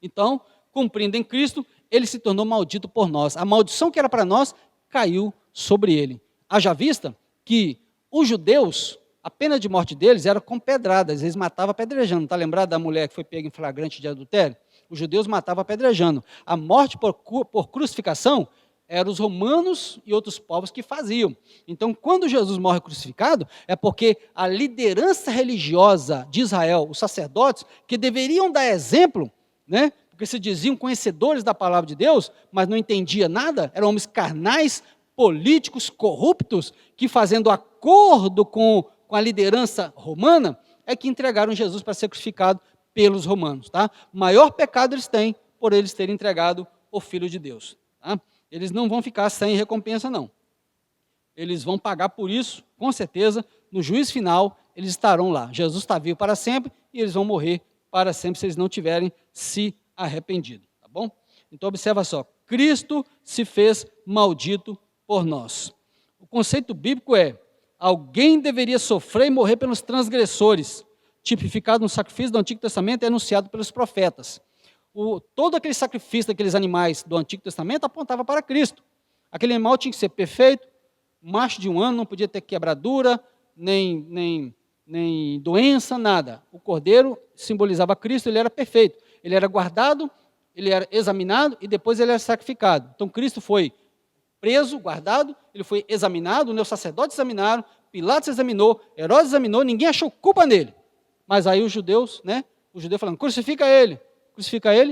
Então, cumprindo em Cristo, ele se tornou maldito por nós. A maldição que era para nós caiu sobre ele. Haja vista que os judeus, a pena de morte deles era com pedradas, eles matavam apedrejando. Está lembrado da mulher que foi pega em flagrante de adultério? Os judeus matavam apedrejando. A morte por crucificação eram os romanos e outros povos que faziam. Então, quando Jesus morre crucificado, é porque a liderança religiosa de Israel, os sacerdotes, que deveriam dar exemplo, né, porque se diziam conhecedores da palavra de Deus, mas não entendiam nada, eram homens carnais, políticos, corruptos, que fazendo acordo com a liderança romana, é que entregaram Jesus para ser crucificado pelos romanos. Tá? O maior pecado eles têm por eles terem entregado o Filho de Deus. Tá? Eles não vão ficar sem recompensa, não. Eles vão pagar por isso, com certeza, no juízo final, eles estarão lá. Jesus está vivo para sempre e eles vão morrer para sempre se eles não tiverem se arrependido, tá bom? Então, observa só, Cristo se fez maldito por nós. O conceito bíblico é, alguém deveria sofrer e morrer pelos transgressores, tipificado no sacrifício do Antigo Testamento e anunciado pelos profetas. Todo aquele sacrifício daqueles animais do Antigo Testamento apontava para Cristo. Aquele animal tinha que ser perfeito, macho de um ano, não podia ter quebradura, nem doença, nada. O cordeiro simbolizava Cristo, ele era perfeito. Ele era guardado, ele era examinado e depois ele era sacrificado. Então Cristo foi preso, guardado, ele foi examinado, os sacerdotes examinaram, Pilatos examinou, Herodes examinou, ninguém achou culpa nele. Mas aí os judeus, os judeus falando, crucifica ele,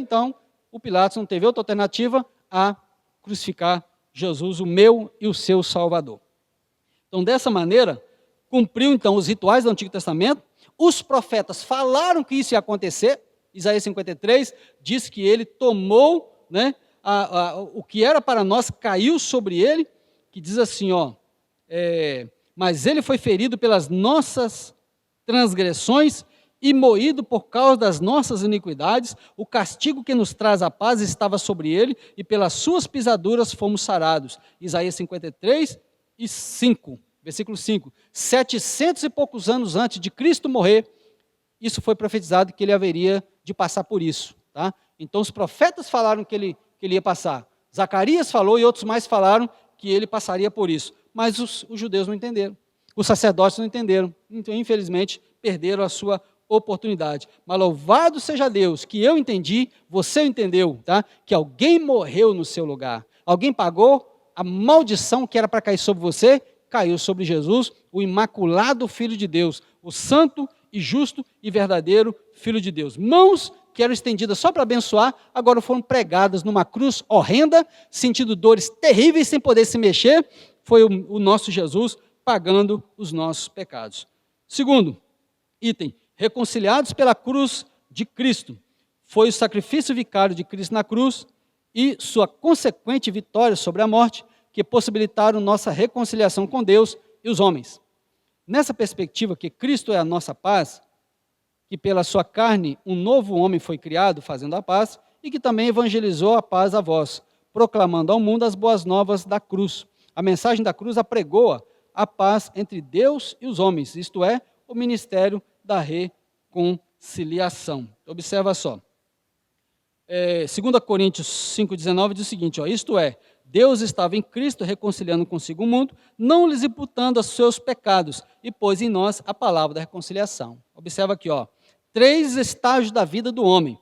então o Pilatos não teve outra alternativa a crucificar Jesus, o meu e o seu Salvador. Então, dessa maneira, cumpriu então os rituais do Antigo Testamento, os profetas falaram que isso ia acontecer, Isaías 53 diz que ele tomou, o que era para nós caiu sobre ele, que diz assim, mas ele foi ferido pelas nossas transgressões e moído por causa das nossas iniquidades, o castigo que nos traz a paz estava sobre ele, e pelas suas pisaduras fomos sarados. Isaías 53 e 5, versículo 5. 700 e poucos anos antes de Cristo morrer, isso foi profetizado que ele haveria de passar por isso. Tá? Então os profetas falaram que ele ia passar. Zacarias falou e outros mais falaram que ele passaria por isso. Mas os judeus não entenderam. Os sacerdotes não entenderam. Então, infelizmente, perderam a sua oportunidade. Mas louvado seja Deus, que eu entendi, você entendeu, tá? Que alguém morreu no seu lugar. Alguém pagou a maldição que era para cair sobre você, caiu sobre Jesus, o imaculado Filho de Deus, o santo e justo e verdadeiro Filho de Deus. Mãos que eram estendidas só para abençoar, agora foram pregadas numa cruz horrenda, sentindo dores terríveis, sem poder se mexer. Foi o nosso Jesus pagando os nossos pecados. Segundo item, reconciliados pela cruz de Cristo. Foi o sacrifício vicário de Cristo na cruz e sua consequente vitória sobre a morte que possibilitaram nossa reconciliação com Deus e os homens. Nessa perspectiva que Cristo é a nossa paz, que pela sua carne um novo homem foi criado, fazendo a paz, e que também evangelizou a paz a vós, proclamando ao mundo as boas novas da cruz. A mensagem da cruz apregoa a paz entre Deus e os homens, isto é, o ministério da reconciliação. Observa só. 2 Coríntios 5,19 diz o seguinte, isto é, Deus estava em Cristo reconciliando consigo o mundo, não lhes imputando os seus pecados, e pôs em nós a palavra da reconciliação. Observa aqui, 3 estágios da vida do homem.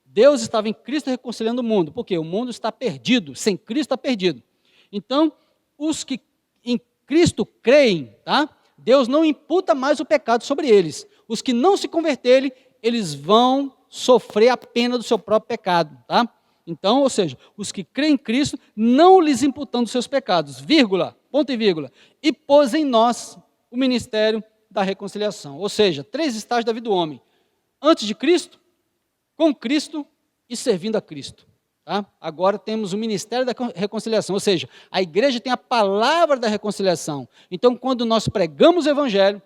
Deus estava em Cristo reconciliando o mundo, porque o mundo está perdido, sem Cristo está perdido. Então, os que em Cristo creem, tá? Deus não imputa mais o pecado sobre eles. Os que não se converterem, eles vão sofrer a pena do seu próprio pecado, tá? Então, ou seja, os que creem em Cristo, não lhes imputando os seus pecados, vírgula, ponto e vírgula, e pôs em nós o ministério da reconciliação. Ou seja, 3 estágios da vida do homem. Antes de Cristo, com Cristo e servindo a Cristo. Tá? Agora temos o ministério da reconciliação, ou seja, a igreja tem a palavra da reconciliação. Então, quando nós pregamos o evangelho,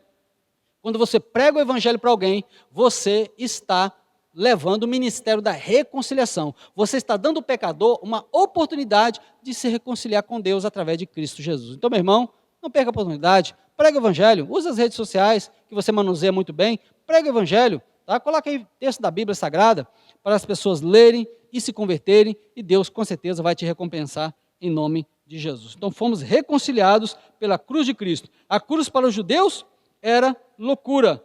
quando você prega o evangelho para alguém, você está levando o ministério da reconciliação. Você está dando ao pecador uma oportunidade de se reconciliar com Deus através de Cristo Jesus. Então, meu irmão, não perca a oportunidade, prega o evangelho, use as redes sociais, que você manuseia muito bem, prega o evangelho, tá? Coloque aí texto da Bíblia Sagrada, para as pessoas lerem e se converterem, e Deus com certeza vai te recompensar em nome de Jesus. Então fomos reconciliados pela cruz de Cristo. A cruz para os judeus era loucura,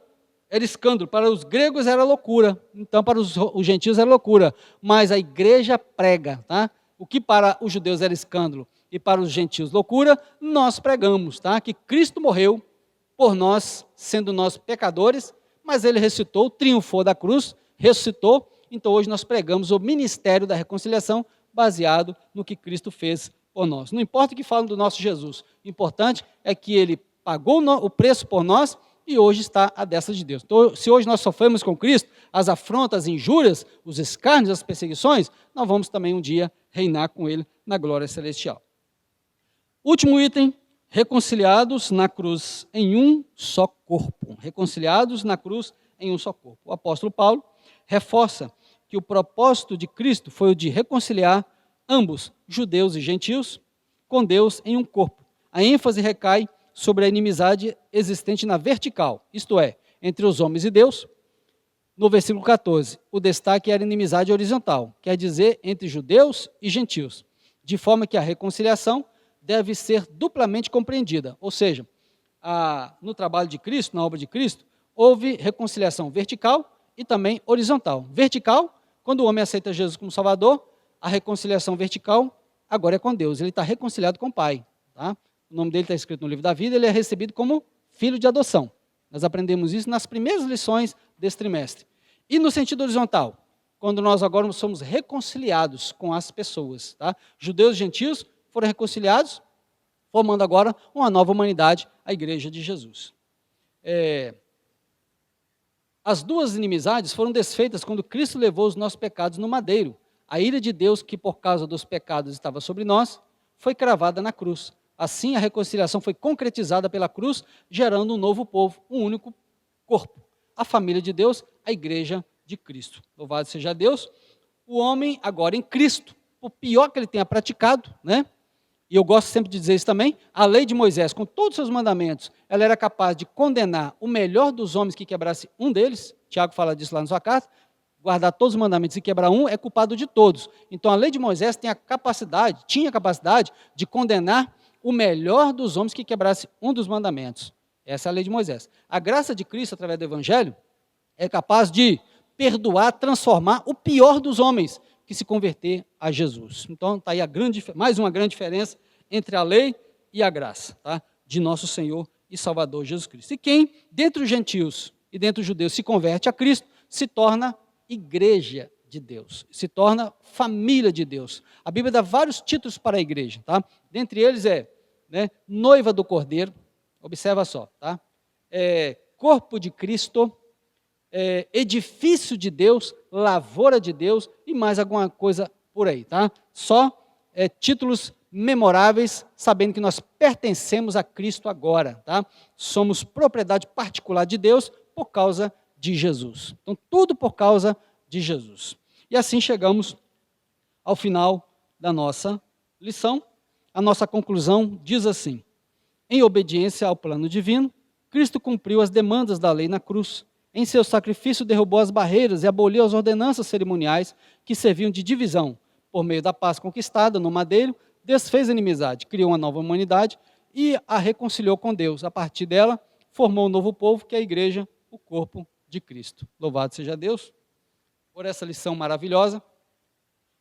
era escândalo, para os gregos era loucura, então para os gentios era loucura, mas a igreja prega, tá? O que para os judeus era escândalo e para os gentios loucura, nós pregamos, tá? Que Cristo morreu por nós, sendo nós pecadores, mas ele ressuscitou, triunfou da cruz, ressuscitou. Então hoje nós pregamos o ministério da reconciliação baseado no que Cristo fez por nós. Não importa o que falam do nosso Jesus, o importante é que ele pagou o preço por nós e hoje está à destra de Deus. Então, se hoje nós sofremos com Cristo as afrontas, as injúrias, os escárnios, as perseguições, nós vamos também um dia reinar com ele na glória celestial. Último item, reconciliados na cruz em um só corpo. Reconciliados na cruz em um só corpo. O apóstolo Paulo reforça que o propósito de Cristo foi o de reconciliar ambos, judeus e gentios, com Deus em um corpo. A ênfase recai sobre a inimizade existente na vertical, isto é, entre os homens e Deus. No versículo 14, o destaque era a inimizade horizontal, quer dizer, entre judeus e gentios, de forma que a reconciliação deve ser duplamente compreendida, ou seja, no trabalho de Cristo, na obra de Cristo, houve reconciliação vertical e também horizontal. Vertical, quando o homem aceita Jesus como Salvador, a reconciliação vertical agora é com Deus, ele está reconciliado com o Pai. Tá? O nome dele está escrito no livro da vida, ele é recebido como filho de adoção. Nós aprendemos isso nas primeiras lições desse trimestre. E no sentido horizontal, quando nós agora somos reconciliados com as pessoas. Tá? Judeus e gentios foram reconciliados, formando agora uma nova humanidade, a igreja de Jesus. As duas inimizades foram desfeitas quando Cristo levou os nossos pecados no madeiro. A ira de Deus, que por causa dos pecados estava sobre nós, foi cravada na cruz. Assim, a reconciliação foi concretizada pela cruz, gerando um novo povo, um único corpo. A família de Deus, a igreja de Cristo. Louvado seja Deus. O homem, agora em Cristo, por pior que ele tenha praticado, né? E eu gosto sempre de dizer isso também, a lei de Moisés, com todos os seus mandamentos, ela era capaz de condenar o melhor dos homens que quebrasse um deles. Tiago fala disso lá na sua carta. Guardar todos os mandamentos e quebrar um é culpado de todos. Então a lei de Moisés tinha a capacidade de condenar o melhor dos homens que quebrasse um dos mandamentos. Essa é a lei de Moisés. A graça de Cristo, através do Evangelho, é capaz de perdoar, transformar o pior dos homens que se converter a Jesus. Então, está aí mais uma grande diferença entre a lei e a graça, tá? De nosso Senhor e Salvador Jesus Cristo. E quem, dentre os gentios e dentre os judeus, se converte a Cristo, se torna igreja de Deus, se torna família de Deus. A Bíblia dá vários títulos para a igreja, tá? Dentre eles noiva do Cordeiro, observa só, tá? Corpo de Cristo, edifício de Deus, lavoura de Deus e mais alguma coisa por aí, tá? Só títulos memoráveis, sabendo que nós pertencemos a Cristo agora, tá? Somos propriedade particular de Deus por causa de Jesus. Então, tudo por causa de Jesus. E assim chegamos ao final da nossa lição. A nossa conclusão diz assim: em obediência ao plano divino, Cristo cumpriu as demandas da lei na cruz. Em seu sacrifício derrubou as barreiras e aboliu as ordenanças cerimoniais que serviam de divisão. Por meio da paz conquistada no madeiro, desfez a inimizade, criou uma nova humanidade e a reconciliou com Deus. A partir dela, formou um novo povo, que é a igreja, o corpo de Cristo. Louvado seja Deus por essa lição maravilhosa,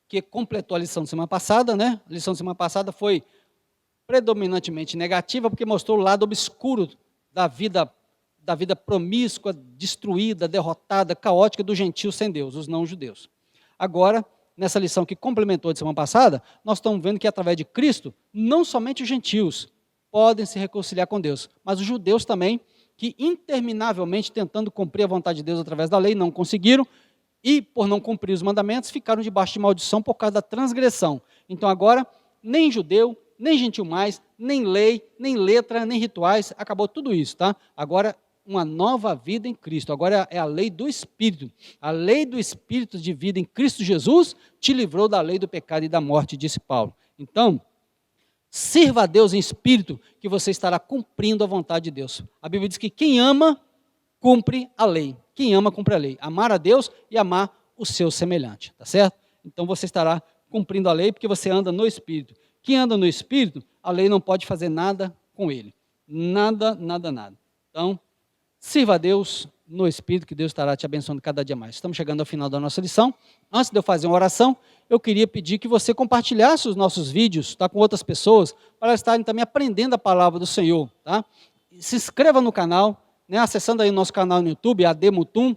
que completou a lição de semana passada, né? A lição de semana passada foi predominantemente negativa, porque mostrou o lado obscuro da vida promíscua, destruída, derrotada, caótica do gentio sem Deus, os não-judeus. Agora, nessa lição que complementou de semana passada, nós estamos vendo que através de Cristo, não somente os gentios podem se reconciliar com Deus, mas os judeus também, que interminavelmente tentando cumprir a vontade de Deus através da lei, não conseguiram, e por não cumprir os mandamentos, ficaram debaixo de maldição por causa da transgressão. Então agora, nem judeu, nem gentil mais, nem lei, nem letra, nem rituais, acabou tudo isso, tá? Agora, uma nova vida em Cristo. Agora é a lei do Espírito. A lei do Espírito de vida em Cristo Jesus te livrou da lei do pecado e da morte, disse Paulo. Então, sirva a Deus em espírito, que você estará cumprindo a vontade de Deus. A Bíblia diz que quem ama, cumpre a lei. Quem ama, cumpre a lei. Amar a Deus e amar o seu semelhante, tá certo? Então você estará cumprindo a lei, porque você anda no Espírito. Quem anda no Espírito, a lei não pode fazer nada com ele. Nada, nada, nada. Então, sirva a Deus no Espírito, que Deus estará te abençoando cada dia mais. Estamos chegando ao final da nossa lição. Antes de eu fazer uma oração, eu queria pedir que você compartilhasse os nossos vídeos, tá, com outras pessoas, para elas estarem também aprendendo a palavra do Senhor. Tá? Se inscreva no canal, né, acessando aí o nosso canal no YouTube, AD Mutum,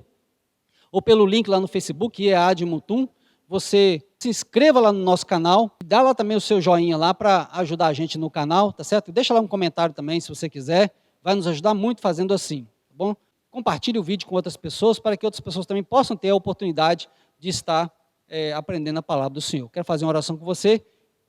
ou pelo link lá no Facebook, que é AD Mutum. Você se inscreva lá no nosso canal, dá lá também o seu joinha lá para ajudar a gente no canal, tá certo? Deixa lá um comentário também, se você quiser, vai nos ajudar muito fazendo assim. Tá bom? Compartilhe o vídeo com outras pessoas, para que outras pessoas também possam ter a oportunidade de estar aprendendo a palavra do Senhor. Quero fazer uma oração com você,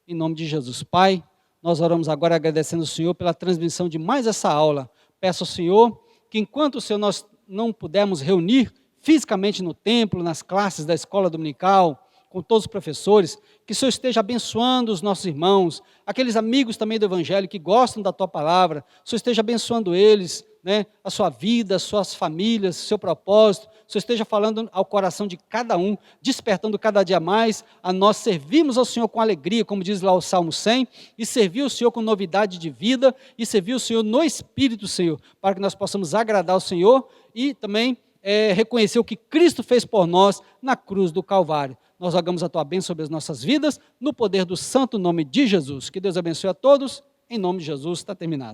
em nome de Jesus. Pai, nós oramos agora agradecendo ao Senhor pela transmissão de mais essa aula. Peço ao Senhor que enquanto o Senhor nós não pudermos reunir fisicamente no templo, nas classes da escola dominical, com todos os professores, que o Senhor esteja abençoando os nossos irmãos, aqueles amigos também do Evangelho que gostam da Tua palavra, o Senhor esteja abençoando eles, né, a sua vida, as suas famílias, o seu propósito, o Senhor esteja falando ao coração de cada um, despertando cada dia mais a nós servirmos ao Senhor com alegria, como diz lá o Salmo 100, e servir o Senhor com novidade de vida, e servir o Senhor no Espírito, Senhor, para que nós possamos agradar o Senhor e também reconhecer o que Cristo fez por nós na cruz do Calvário. Nós rogamos a Tua bênção sobre as nossas vidas, no poder do santo nome de Jesus. Que Deus abençoe a todos, em nome de Jesus. Está terminado.